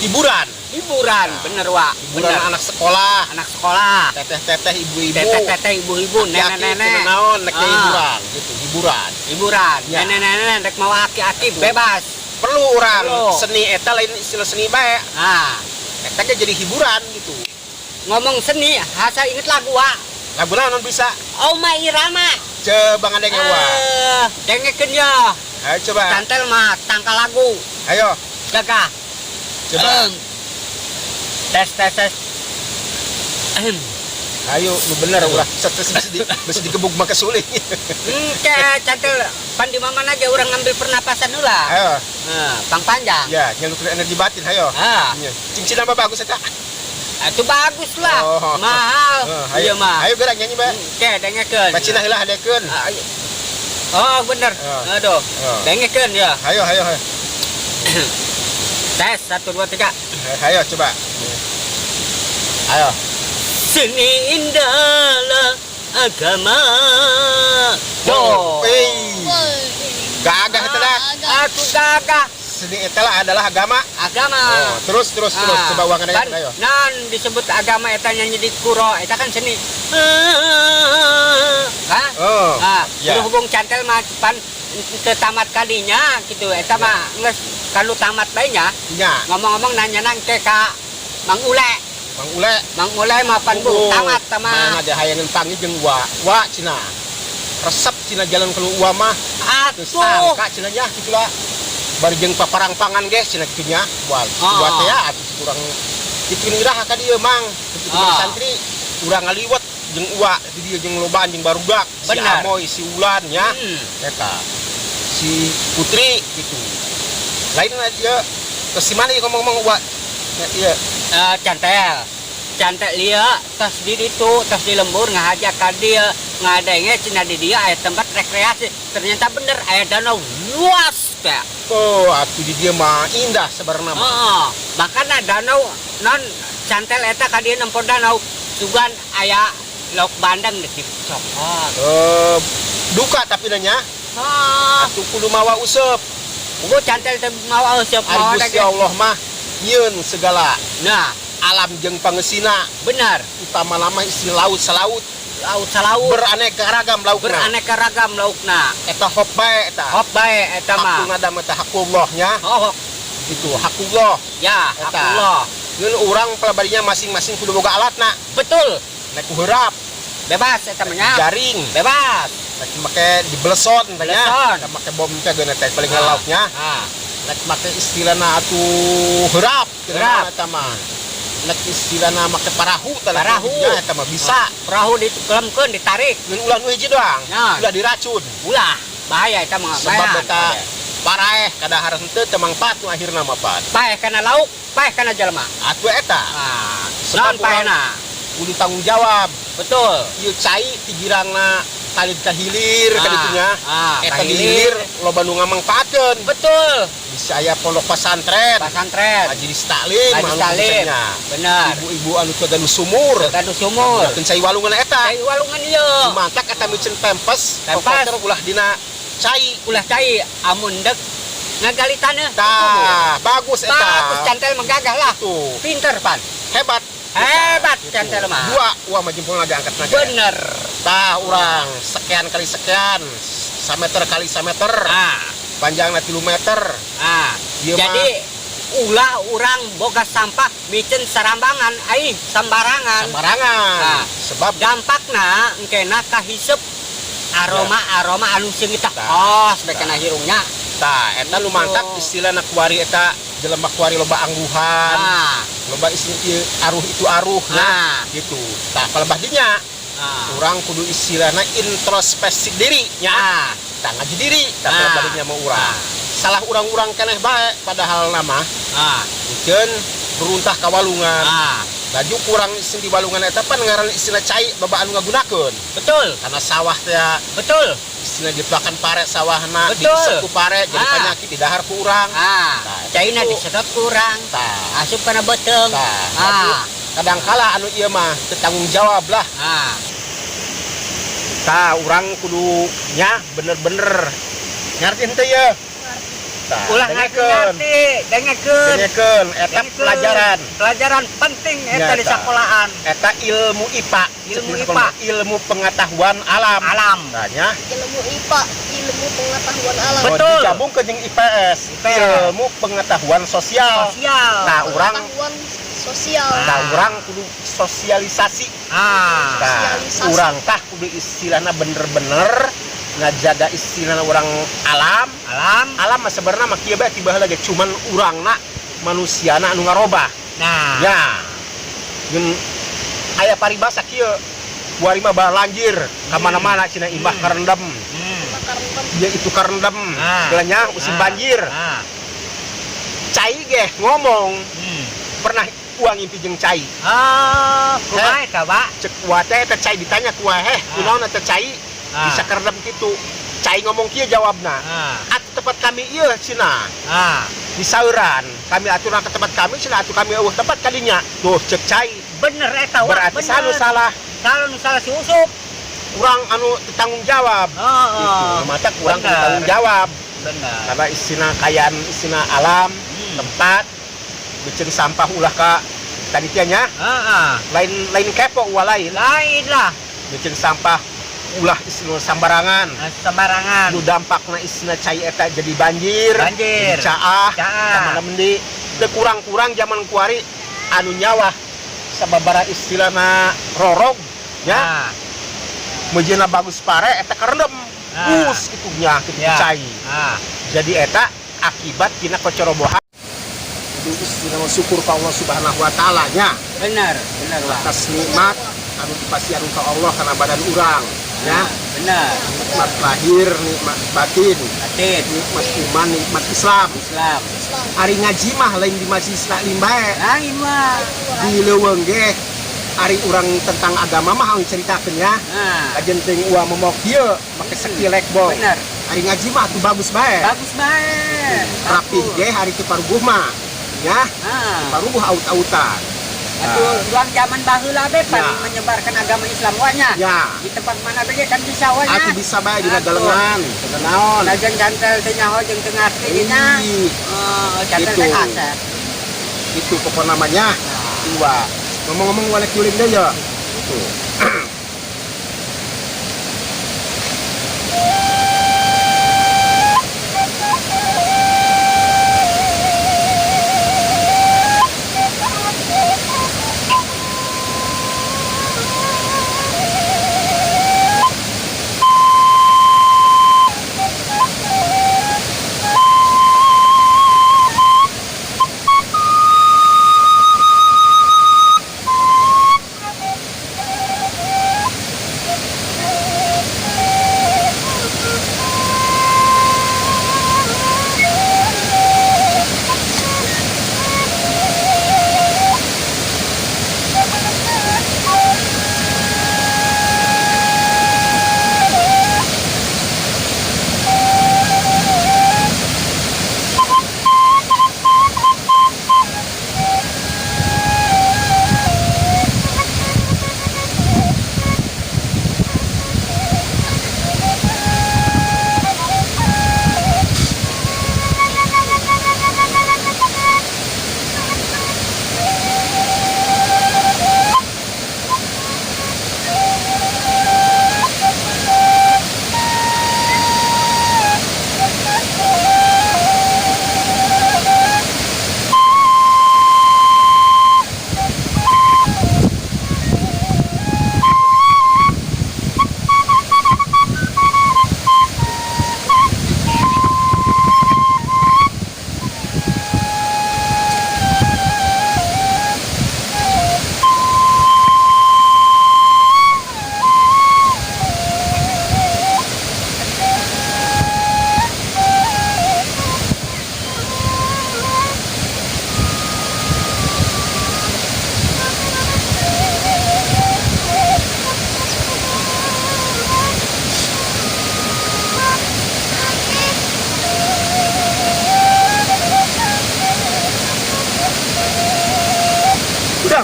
hiburan. Hiburan, bener, Wak. Hiburan Bener. anak sekolah, Anak sekolah. teteh-teteh, ibu-ibu. Teteh-teteh, ibu-ibu, nenek-nenek. naon nek Ah. hiburan gitu, hiburan. Hiburan. Ya. Nenek-nenek rek mau aki-aki bebas. Perlu orang Perlu. seni eta lain istilah seni bae. Nah, Eta ge jadi hiburan gitu. ngomong seni, hasa inget lagu, Wak. Lagu naon bisa Oma Irama. coba ngadenge wa. Dengekeun ya. Ayo coba. Cantel mah tangkal lagu. Ayo Gagah. coba. Tes. Ayo lu bener ulah bisa digebug make suling. Cantel pan di mana aja orang ngambil pernapasan ulah. Ayo. Pang panjang. Ya, nyalurkeun energi batin ayo. Ah, Nya. Cincin apa bagus eta? itu bagus lah. Oh. Mahal. Ayo. Iya mah. Ayo gerak nyanyi bae. Dengekeun. Bacina heula hadekeun. Oh, bener. Aduh. Dengekeun ya. Ayo. Tes 1 2 3. Ayo coba. Ayo. Seni indahlah agama. Gagah eta dah. Aku gagah Seni eta lah adalah agama. agama. Oh, terus coba uang ada ayo. Non disebut agama eta nyanyi di kuro, eta kan seni. Hah? Oh. Ya. Berhubung cantel mah pan ke tamat kadinya gitu eta mah geus kalau tamat bae nya. Nya, Ngomong-ngomong nanya nang ke ka Mang Ule. Mang Ule Mah pan bu tamat Mana mah. ada hayangan panggil jeung wa cina. Resep cina jalan kalau uwa mah. Terus Atuh. sangka cina nya kitu lah. Bari jeung paparang pangan ge cina kitu nya. Buat teh ya atuh kurang kitu nirah ka dieu mang. Kitu santri urang ngaliwat jeung uwa di dieu jeung lobaan jeung barudak. Si Benar. Amoy, si Ulan nya. Eta. Si Putri gitu. Lain aja ke si mana ngomong-ngomong uwa. Iya. Cantel liya tas di ditu tas di lembur ngajak ka dia ngadenge cina di dia aya tempat rekreasi ternyata bener aya danau luas teh. Oh, atuh di dia mah indah sebenarnya. Bahkan danau non cantel eta ka dieu nempel danau sugan aya lauk bandeng di cokot. Duka tapi nanya. Atuh kudu mawa useup. Gua cantel teh mau siap mau Gusti Allah mah nyieun segala. Nah, Alam jeung pangesina benar. utama lama isi laut salaut Laut salaut beraneka ragam laukna. beraneka ragam laukna. Eta hop bae eta. Hop bae eta mah. Hakuna ngada mah hakullah nya. Oh, Itu hakullah. ya, Eta. hakullah. Ngeun urang pelabarinya masing-masing kudu boga alatna. Betul. Nek heurap, Bebas eta mah nya. jaring, Bebas. nek make dibeleson teh nya. Beleson. Nek make bom teh geuna teh paling lauknya. Nek make istilahna atuh heurap Heurap. eta mah. nek istilahna make parahu Parahu. ya eta mah bisa perahu dikelemkeun ditarik ngan ulah nu hiji doang Nah. ulah diracun ulah bahaya eta mah sebab eta paraeh kadahar henteu teu mangpaat nu akhirna mah pan paeh kana lauk paeh kana jelema atuh eta ah Sebab naon paehna kudu tanggung jawab betul ieu cai ti girangna kali hilir Ah. kaditunya eta kahilir. dihilir loba nu ngamangpaatkeun betul bisa aya pondok pesantren pasantren majelis taklim Majelis anu taklim. bisanya. Bener. Ibu-ibu anu ceganu sumur Gadu sumur Yakin cai walungan eta cai walungan ieu mantak eta micen pempes Pempes. komputer ulah dina cai ulah cai amun dek ngagali taneuh tah bagus eta bagus cantel menggagah lah tuh pinter pan hebat hebat cantel mah dua wah mah jempol naga angkat naga bener tah urang sekian kali sekian sameter kali sameter ah panjangna 3 meter ah Ieu jadi ulah urang boga sampah micen sarambangan ai sambarangan sembarangan Ah. sebab dampakna engkena kahisep aroma anu seungit tah Tah. os bekena hirungnya tah eta nu mantap istilahna kuari eta jelema kuari loba angguhan ah loba ieu aruh itu aruh nah gitu tah palebah dinya ah urang kudu istilahna introspeksi diri nya ah tah ngaji diri tah Ah. palebah dinya mau urang salah urang-urang keneh bae padahal nama ah mungkin beruntah ka walungan ah laju kurang isin di walungan eta pan ngaran istilah cai loba anu ngagunakeun betul karena sawah teh betul istilah dipelakan pare sawahna Betul. diisep ku pare jadi Ah. penyakit di dahar ku urang ah Tah, caina itu. disedot kurang tah asup kana beteung tah ah kadangkala anu ieu mah teu tanggung jawab lah ah tah urang kudu nya bener-bener ngerti henteu ye tah ulah ngerti dengekeun eta pelajaran pelajaran penting eta di Nyata. sekolahan eta ilmu IPA Ilmu Cek di IPA. sekolah, ilmu pengetahuan alam alam tanya ilmu IPA ilmu pengetahuan alam Betul. digabung ke jeung IPS ilmu pengetahuan sosial sosial nah urang pengetahuan sosial nah urang kudu sosialisasi ah nah Sosialisasi. urang tah kudu istilahna bener-bener ngajaga istilahna urang alam alam mah sebenarnya mah kieu bae tiba lagi cuman urangna manusiana anu ngarobah nah ya jeung aya paribasa kieu kuari mah banjir ka mana-mana cenah imbah karendem dia itu karendem Ah. gelanya musim banjir ah cai ge ngomong pernah uang ngimpi jeung cai kumaha eta Pak cek kuat teh teh cai ditanya kuah kunaon eta cai Ah. bisa karendem kitu cai ngomong kieu jawabna atuh tempat kami ieu cenah di sauran kami aturan ke tempat kami cenah atuh kami eueuh tempat kadinya tuh cek cai bener eta berarti sanu salah salah nu salah si usup urang anu tanggung jawab gitu mata kurang Bener. tanggung jawab bener karena istilah kayaan istilah alam tempat bikin sampah ulah ka tadi nya lain kepo ulah lain lain lah bikin sampah ulah istilah sambarangan sembarangan nu dampakna istilah cai eta jadi banjir Banjir. jadi caah Caah. kamana mendi teu kurang-kurang zaman kuari anu nyawa sababara istilahna rorog nya nah mejena bagus pare eta karendem Ah. kitu nya kitu Ya. cai ah jadi eta akibat tina kecorobohan kudu istilah syukur ka Allah Subhanahu wa taala nya bener Pak atas nikmat anu dipasihan ka Allah kana badan urang ya bener nikmat lahir nikmat batin atit nikmat iman nikmat Islam Islam ari ngaji mah lain di majelis taklim bae lain mah di leuweung ge ari urang tentang agama mah ang ceritakeun ya nah kajen teuing ulah momok ieu make sekilek bong bener hari ngaji mah tuh bagus bae bagus bae rapih ge hari teu paruguh mah ya paruguh aut-autan atuh duang zaman baheula be pan Ya. menyebarkan agama Islam wanya ya di tempat mana bege kan bisa wanya atuh bisa bae dina Atuh. galengan teu naon lajen cantel teh nyaho jeung teu ngarti ge nya Ih, cantel Gitu. teh aset itu pokok namanya dua ngomong-ngomong walek kuling deh ya tuh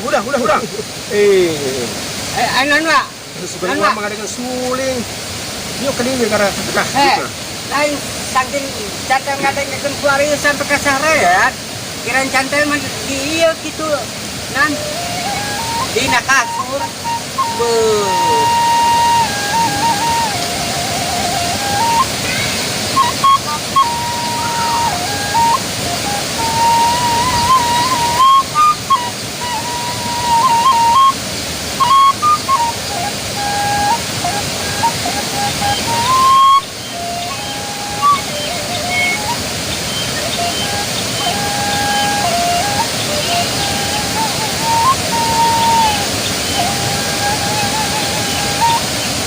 udah. Anan wa. Sebenarnya mengadakan suling. Yuk ke dia karena ketika. Lain saking cantel ngadengkeun kuarieusan sampai ka sareat. Kirain cantel mah di ieu kitu. Nan dina kasur. Beuh.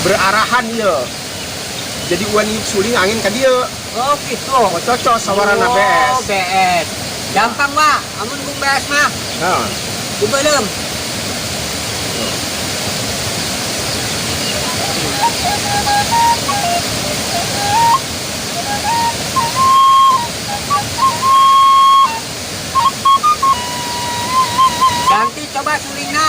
Berarahan ya. Jadi uan yuk suling angin ka dia. Oh gitu. Oh, cocok sawarana BS. BS. Gampang wa, amun ku BS mah. Nah, Ku beuleum. Ganti coba sulingna.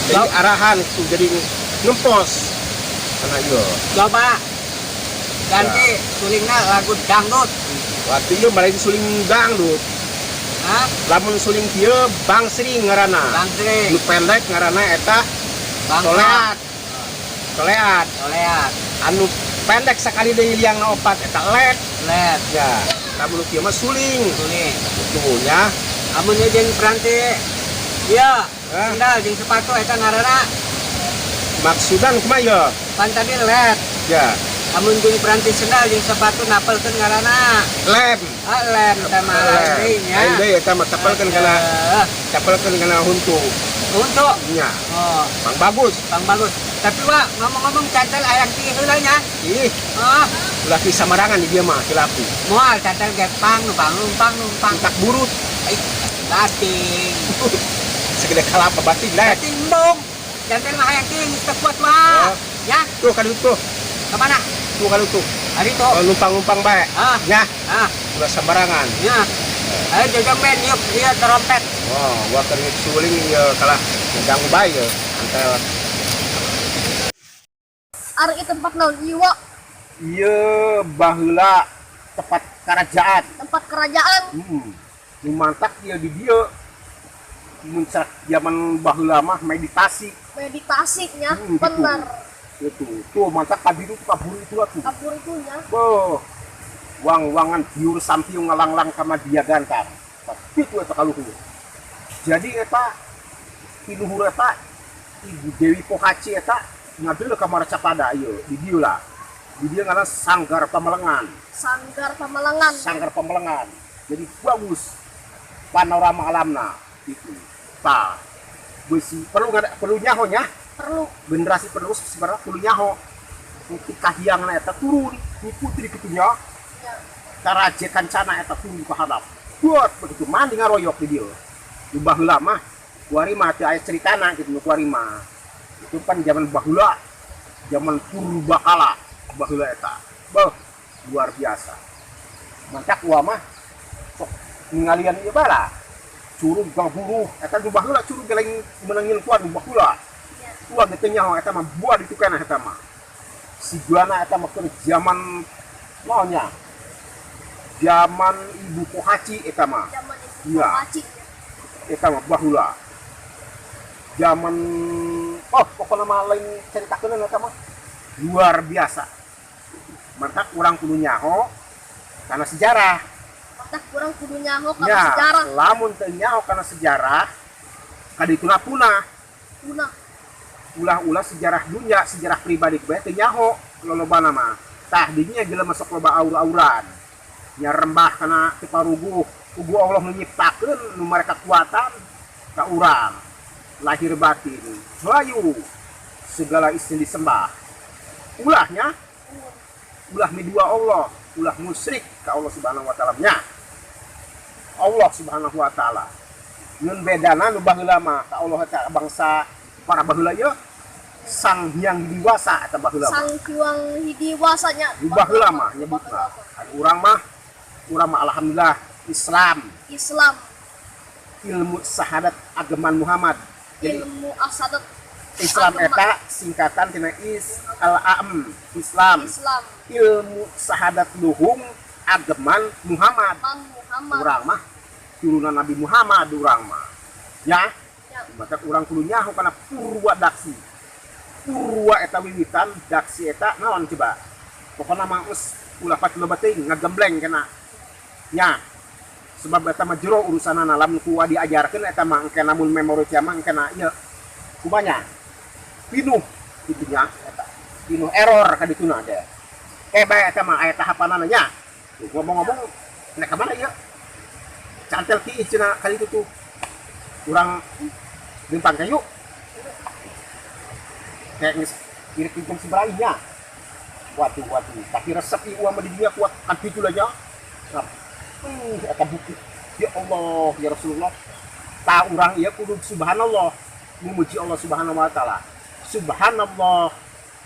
jadi arahan itu jadi ngempos. Karena iya. Coba ganti sulingna lagu dangdut. Waktu itu malah suling dangdut. Hah? Lamun suling kieu Bang Sri ngaranna. Bang Sri. Nu pendek ngaranna eta Bang Soleat. Soleat. Soleat. Anu pendek sekali deui liangna opat eta led. Led. Ya, lamun kieu mah suling. Suling. Tuh ya. Amun ieu jeung peranti iya, Hah? sandal jeung sepatu eta ngaranna Maksudan kumaha ya? pan tadi led. Ya, Amun jeung peranti sandal jeung sepatu napelkeun ngaranna lem. lem eta mah lain nya. Lain deui eta mah tapelkeun kana huntu. Untuk Nya, oh, Bang bagus. Bang bagus. Tapi wa ngomong-ngomong cantel aya ti heula nya. Ih, Oh, laki samarangan di dia mah kilaku. moal cantel ge numpang. Tak burut. Ai, bating. Segede kalapa batin lek. Bating bong. Cantel mah hayang ting teu kuat wa. Oh. Ya, Tuh kali tuh. ke mana? Tuh kali tuh. Ari to. Oh, numpang-numpang bae. Ah, Nya, ah, ulah sembarangan. ya. Ayo jajang ben yuk dia trompet. Oh, gua keur suling ya kalah ngeganggu bae ya. Antel Ari itu tempat naon iwa, ieu baheula tempat kerajaan. tempat kerajaan. Nu mantak dia di dia. Muncak zaman baheula mah meditasi. Meditasinya Gitu. benar. Itu. Tuh mantak kabiru kabur itu atuh. Kapur itunya. Boh. Wang-wangan biur sampiung ngalang-lang kama dia gantar. Tapi itu eta kaluhur. Jadi eta tiluhur eta Ibu Dewi Pohaci eta ngambil ke Maracapada ieu di dieu lah. Di dieu ngaranna Sanggar Pamelengan. Sanggar Pamalangan. Sanggar Pamelengan. Jadi bagus panorama alamna itu. Tah. Besi perlu nyaho nya. Perlu Generasi penerus sebenarnya perlu nyaho. Untuk kahiangna eta turun, ni putri kitunya. ya. Karaje kancana eta turun ke hadap. Buat begitu mandi ngaroyok di dia. Di baheula mah kuari mah teu aya ceritana gitu kuari mah. Itu kan zaman baheula. Zaman purbakala baheula eta. Beuh, luar biasa. Mantak gua mah sok ningalian ieu bala. Curug gahuru eta di baheula curug geleng menengin kuat di baheula. Tua gitu nyaho eta mah buah di tukana eta mah. Si juana eta mah keur zaman naonnya? Zaman Ibu Pohaci eta mah. Zaman itu Iya. Pohaci. Eta mah baheula. Zaman pokoknya mah lain ceritakeun eta mah luar biasa. Mantap urang kudu nyaho karena sejarah. Mata kurang kudu nyaho kalau Ya, sejarah. lamun teu nyaho karena sejarah kadituna punah. Punah. Ulah-ulah sejarah dunia, sejarah pribadi bae teu nyaho lolobana mah. Tah dinya geula masuk loba aur-auran. Nya rembah kana tiparuguh, ugu Allah nu nyiptakeun nu mare kekuatan ka urang. Lahir batin, hayu segala istri disembah. Ulahnya ulah midua Allah, ulah musyrik ka Allah Subhanahu wa taala nya. Allah Subhanahu wa taala. Ngeun bedana nu baheula mah ka Allah eta bangsa para baheula ieu Sang Hyang Diwasa eta baheula. Sang Hyang Hidiwasanya. Baheula mah nyebutna. Urang mah alhamdulillah Islam. Islam, Ilmu syahadat agaman Muhammad. Jadi ilmu asadat Islam eta singkatan tina Islam. Islam, Ilmu syahadat luhung agaman Muhammad. Man Muhammad. Urang mah turunan Nabi Muhammad urang mah. Ya. Ya. Maka urang kudu nyaho kana purwa daksi. Purwa eta wiwitan, daksi eta naon coba. Pokona mah geus ulah pati leubeting ngagembleng kana. Nya. Sebab eta mah jero urusanana lamun ku diajarkeun eta mah engke namun memori teh mah engke ieu kumanya. Pinuh kitu nya eta. Pinuh error ka dituna teh. Bae eta mah aya tahapanana nya. Ngomong-ngomong nek ka mana ieu? Cantel kieu cenah kali itu tuh. Urang limpang kayu. Kayak geus kirim seberangnya. Waduh. Tapi resep ieu mah di dieu kuat kan pitulah nya. Eta bukti. Ya Allah, ya Rasulullah. Ta urang ieu kudu subhanallah, memuji Allah Subhanahu wa taala. Subhanallah,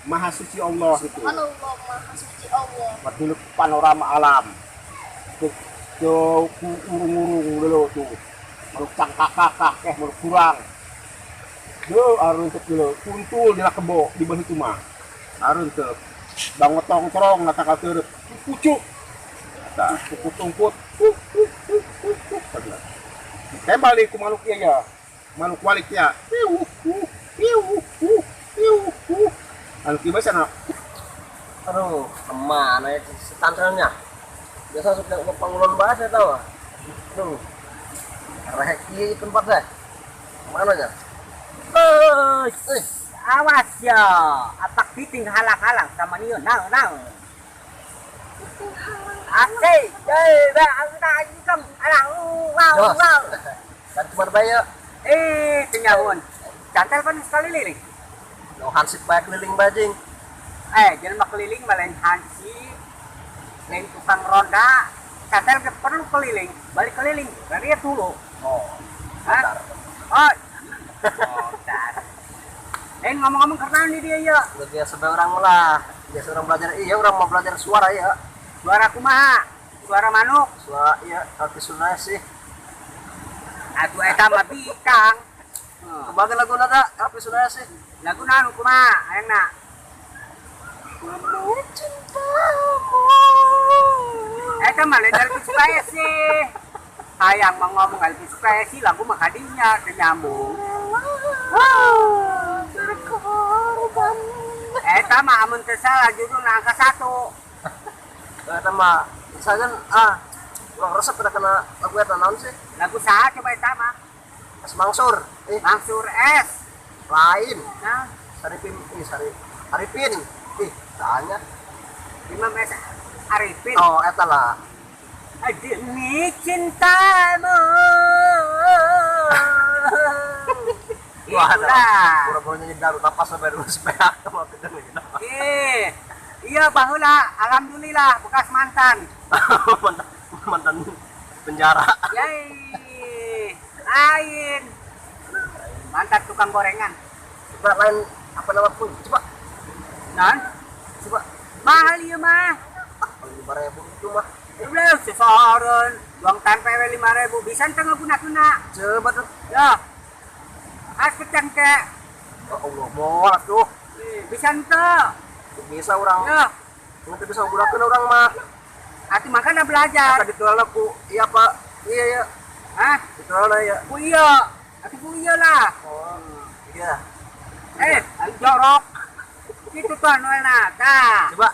Maha suci Allah gitu. Subhanallah, Maha suci Allah. Wadul panorama alam. Tuh urung-urung dulu tuh. Maluk cangkak-kakak maluk kurang. Duh, arun teu dulu, kuntul di kebo di beuh itu mah. Arun teu. Bangotong terong nata ka teu pucuk. Tah, pukut-pukut. Tembal di ku maluk ieu ya. Maluk walik ya. Anu kieu sana. Aduh, kemana ya setantrelnya? Biasa sudah pangulon bahasa tahu. Aduh, rehek ini tempat deh. Mana nya? Awas ya, atak piting halang-halang sama nieu nang. Asik, kam, alang, wow. Dan cuma bayar. Tenyawon. Cantel kan sekali liling. No hansip bae keliling bajing. Jangan mak keliling malain hansip. Lain tukang roda. Cantel perlu keliling, balik keliling. Dari dulu. Oh, Hah? Oh. Ngomong-ngomong karena ini dia ya. biasa orang lah. Biasa orang belajar orang mau belajar suara ya. Suara kumaha? Suara manuk. Suara iya, arti sunai sih. Atuh eta mah bikang. Kemana lagu nada? Arti sunai sih. Lagu naon kumaha? Ayeuna. Eta mah lain dari supaya sih. Hayang mah ngomong dari supaya sih lagu mah kadinya teu nyambung. Eta mah amun teu salah judulna angka 1. Eta mah misalkan orang resep pada kena lagu eta naon sih? Lagu saha coba eta mah? Es mangsur. Mangsur S. Lain. Nah, Arifin. Tanya. Imam S. Arifin. Oh, eta lah. Demi cintamu. Itulah. Pura-pura nyanyi daru tapas sampai dulu sepeda sama kita nih. Iya baheula, alhamdulillah bekas mantan. mantan penjara. Yai. Lain. Mantan tukang gorengan. Coba lain apa nama pun. Coba. Non? Coba. Mahal ieu mah. 5.000 itu mah. Udah sesoreun, uang tempe we 5.000 bisa teu ngaguna-guna. Coba tuh. Ya. As pecang ke. Ya Allah, moal tuh. Bisa teu. Bisa orang. Ya. Nanti bisa gunakan orang mah. Atuh makana belajar. Tadi ditual aku. Iya, Pak. Iya. Hah? Ditual ya. Ku iya. Atuh ku iya lah. Oh, iya. Anu jorok. Itu tuh anuelna. Tah. Coba.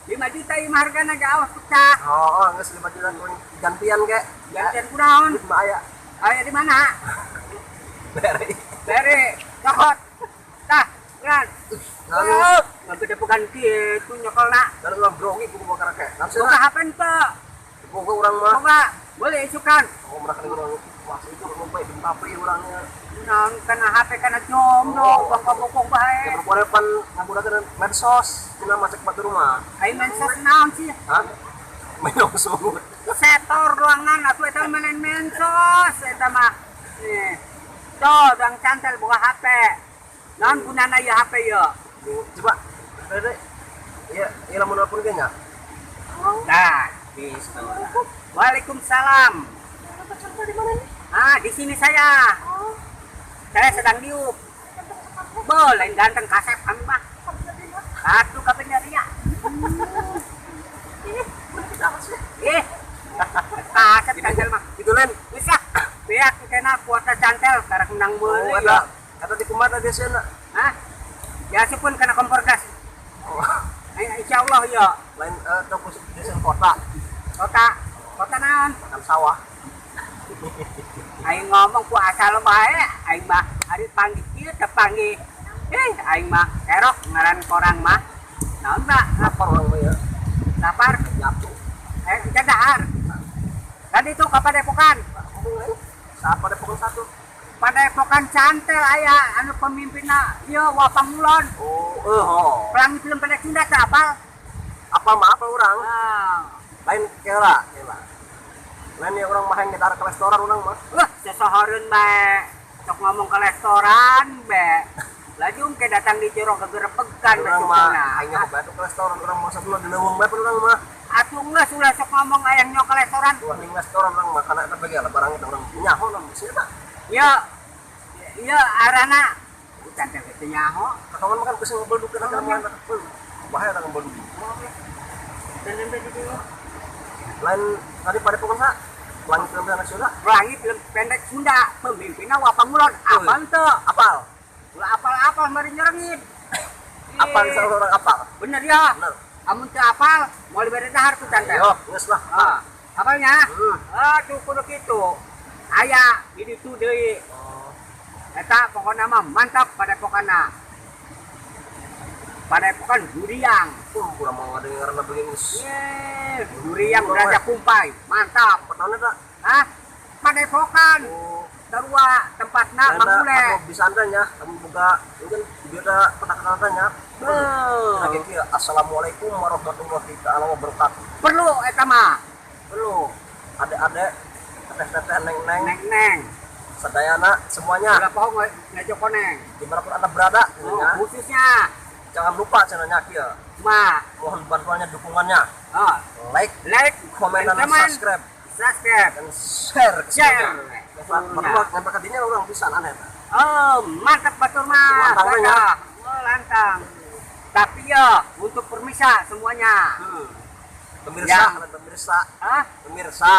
5 juta ieu mah hargana ge awas pecah. Oh, geus 5 juta gantian ge. Gantian kunaon? Mah aya. Aya di mana? Beri. Beri, cokot. Tah, beran. Lalu, Nggak gede bukan gitu nyokolna. lalu ngobrol ku bakar ke. Langsung Buka HP ente. buka orang mah. Buka. Boleh isukan. Oh, mereka orang wah itu lupa itu tapi orangnya. Naon kana HP kana jomblo, bokong-bokong bae. Ya berkuare pan nggunakeun medsos, tina macet batu rumah. Ai mensos naon sih? Hah? Minum suhu. Setor ruangan atuh eta menen mensos eta mah. Nih. Tuh, dang cantel buka HP. Non gunana ya HP ya. Coba. Dede. Iya, iya lamun nelpon ge nya. Nah, bismillah. Waalaikumsalam. Ah, di sini saya. Saya sedang diuk. Boleh ganteng kasep kami mah. Satu kapan dia. Eh, kasep cantel mah. Itu lain. Bisa. Pihak kena puasa cantel karek menang Oh, meuli. ada di kumada dia sana. Hah? Ya pun kena kompor gas. Oh, Insya Allah ya. lain toko di sana kota, Kota naon? makan sawah. Aing ngomong ku asal bae, aing mah ari panggil kieu teu panggil. Aing mah erok ngaran korang mah. Naon Mbak? Lapar orang mah ya. Lapar? Nyatu. Cendahar. Tadi itu ke Padepokan. Saat pada pukul 1. Padepokan cantel aya anu pemimpinna ieu Wapangulon. Oh. Pelangi film pendek Sunda teh apal? Apa mah apa orang? Ah. Lain kela. Lain ya orang mah yang ke restoran orang mah. Sesohoreun bae. Sok ngomong ke restoran bae. Lajung ke datang di Jero kegerepegan Orang mah hanya ke restoran orang mah sebelum di leuweung bae orang mah. Atuh geus ulah sok ngomong aya nyok ke restoran. Wah, ning restoran orang mah kana eta bagi barang itu orang nyaho nam siapa? Ya arana bukan teh teh nyaho. Kawan makan kesing belduk kana kana bahaya tang belduk. Lain tadi pada pukul sa langit film nasional. Pelangi film pendek Sunda pemimpinna Wapangulon. Apal teu? Apal. Ulah apal-apal mari nyerengin. Apal salah orang apal. Bener ya. Bener. Amun teu apal moal bere dahar tuh cantel. Yo, geus lah. Ah, apalnya? Hmm. Aduh kudu kitu. Aya di ditu deui. Eta pokona mah mantap Padepokana. Padepokan Duriang. Kurang mau dengar begini. Duriang Raja Kumpai. Mantap. Pertama eta. Hah? Padepokan. Darua tempatna mangule. Bisa andanya, kamu buka mungkin biar petakan-petakannya. Lagi kieu, assalamualaikum warahmatullahi taala wabarakatuh. Perlu eta mah. Perlu. Adek-adek, teteh-teteh, neng-neng, Neng-neng. sadayana semuanya. Ulah poho ngejok koneng. Dimanapun anda berada, Oh, ya, khususnya jangan lupa channelnya kieu. mah. Mohon bantuannya, dukungannya. Oh, Like, like, komen, dan teman-teman. subscribe, Subscribe. dan share. ke Share. semuanya. Berdua ngambil kadinya orang bisa aneh. Oh, mantap batur mah. Lantang we, nya. Oh, lantang. Tapi ya, untuk permisa semuanya. Pemirsa, Ya. pemirsa, Hah? pemirsa,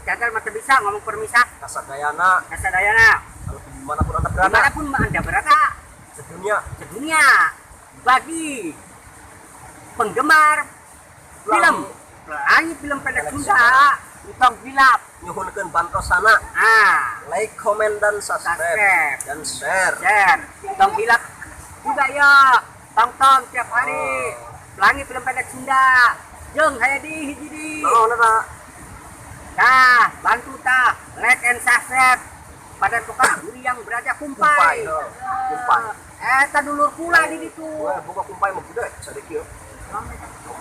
Cantel mah teu bisa ngomong permisa. kasadayana, Kasadayana. kalau dimanapun anda berada, Dimanapun Anda berada sedunia, sedunia, bagi penggemar film Pelangi film pendek Sunda Utang Bilap. nyuhunkeun bantosana, like, komen, dan subscribe, Subscribe. dan share. Share. Utang Bilap juga ya. Tonton tiap hari Pelangi film pendek Sunda. Jeung saya di hiji di. Oh, nana, Tah, bantu tah, like and subscribe pada tukang Duriang Raja Kumpai, Kumpai. no. Kumpai. Eta dulur pula di ditu. Wah, buka kumpai mah gede, sadek ieu.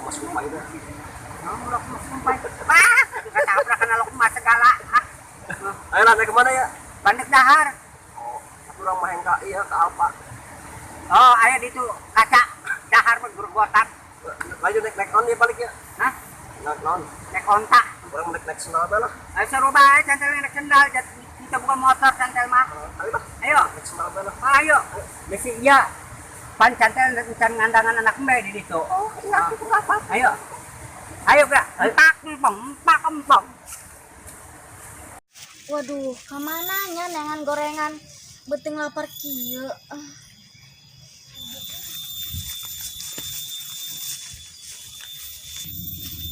Mas kumpai deh. Nongolok mas Kumpai. Ah, ketabrak kana lok mas segala. Ayo lah, naik kemana ya? Bandek dahar. Oh, aku orang main ke iya ke Alfa. Oh, aya ditu kaca dahar bergotan. Lanjut naik on ya balik ya. Hah? Naik on. Nek ontak. Orang naik sendal apa lah? Ayo seru bae cantel nek sendal kita buka motor cantel mah. Ayo lah, Ayo. naik sendal apa lah? Ayo. Besi iya. Pan cantel encan ngandangan anak mbe di ditu. Oh, iya, aku apa? Ayo. Ayo, Kak. Empak empong. Waduh, kemananya nengan gorengan beting lapar kieu.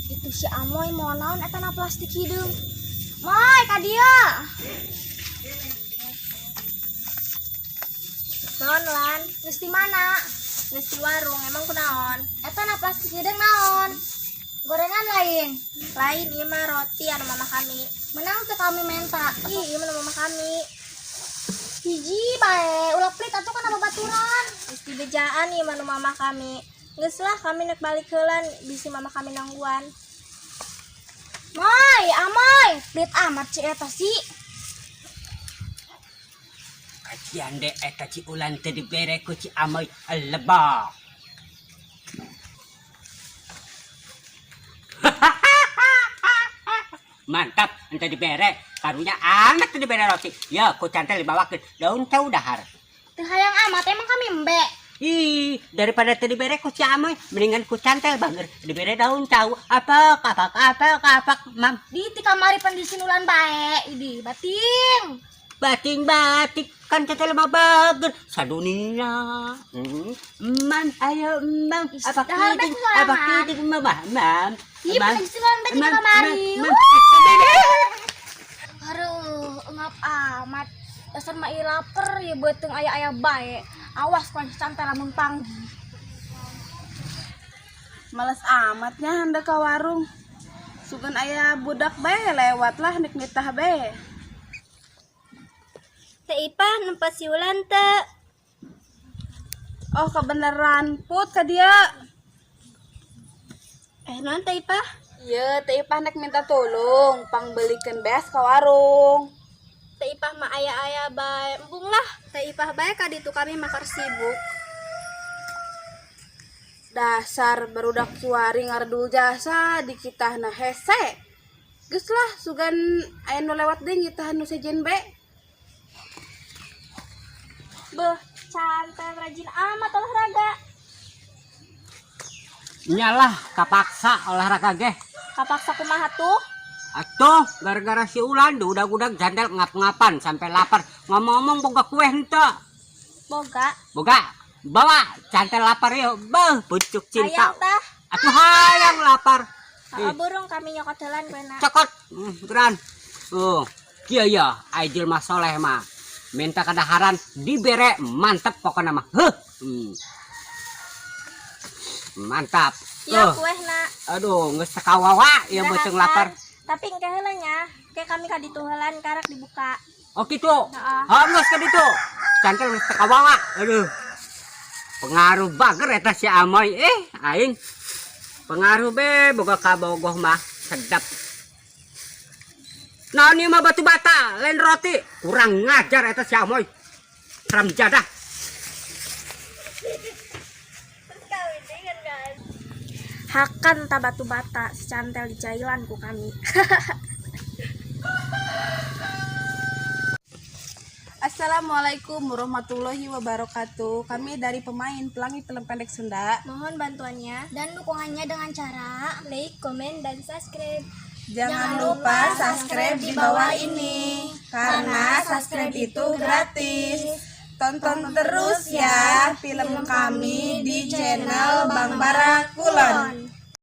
Itu si Amoy mau naon eta na plastik hideung. Moy, ka dieu. Naon lan? Geus di mana? Geus di warung, emang kunaon? Eta na plastik hideung naon? Gorengan lain. Lain ieu mah roti anu mama kami. Menang tuh kami minta. Ih, ieu mah mama kami. Hiji bae, ulah pelit atuh kana babaturan. Geus dibejaan ieu mah nu mama kami. Geus lah kami nek balik heulan bisi mama kami nangguan. Moy, amoy, pelit amat si eta sih. Jande eta ci ulan teu dibere ku ci amoy lebok. Mantap, ente dibere. Karunya anak teu dibere roti. Ya, ku cantel dibawakeun daun teu dahar. Teu hayang amat emang kami embe. Ih, daripada teu dibere ku ci amoy, mendingan ku cantel banger dibere daun cau. Apa mam. Di ti kamari pandisin ulan bae. Idi bating. Bating-batik kan cantel mah bager sadunia. Man ayo mam apa Dahar kiting bek sorangan. apa kiting mam. Iya pandisin ulan bae di kamari. Aduh, ngap amat. Dasar mah ieu lapar ya beuteung aya-aya bae. Awas kan cantel lamun panggi. Males amatnya anda ke warung. Sugan aya budak bae lewat lah nek nitah bae. Teh Ipah nempat si ulan teh. Oh kebeneran put ka dia. Naon Teh Ipah? Iya, Teh Ipah nek minta tolong pang belikeun beas ka warung. Teh Ipah mah aya-aya bae. Embung lah, Teh Ipah bae ka ditu kami makar sibuk. Dasar barudak suari ngardul jasa di kitahna hese. Geus lah sugan aya nu lewat deui ngitahan nu sejen bae. Beuh, cantel rajin amat olahraga. Nyalah kapaksa olahraga ge. Kapaksa kumaha tuh? Atuh gara-gara si ulan udah jandel ngap-ngapan sampai lapar. Ngomong-ngomong boga kue henteu. Boga. Boga bawa cantel lapar yuk. Beuh pucuk cinta. Hayang tah. Atuh hayang lapar. Burung kami nyokot heula kuena. Cokot geran. Kieu ya ai jelema soleh mah. Minta kadaharan dibere mantep pokona mah. Mantap. Iya kuehna. Aduh geus sakawawa ieu beuteung lapar. Tapi engke heula nya. Ke kami ka ditu heulan karek dibuka. Oh gitu. Heeh. Geus ka ditu. Cantel geus sakawawa. Aduh. Pengaruh bager eta si Amoy aing. Pengaruh be boga kabogoh mah sedap. Naon ieu mah batu bata, lain roti. Kurang ngajar eta si Amoy. Haram jadah. Hakan ta batu bata secantel di jailan ku kami. Assalamualaikum warahmatullahi wabarakatuh. Kami dari pemain Pelangi Film Pendek Sunda. Mohon bantuannya dan dukungannya dengan cara like, komen, dan subscribe. Jangan lupa subscribe di bawah ini karena subscribe itu gratis. Tonton terus ya film kami di channel Bang Bara Kulon.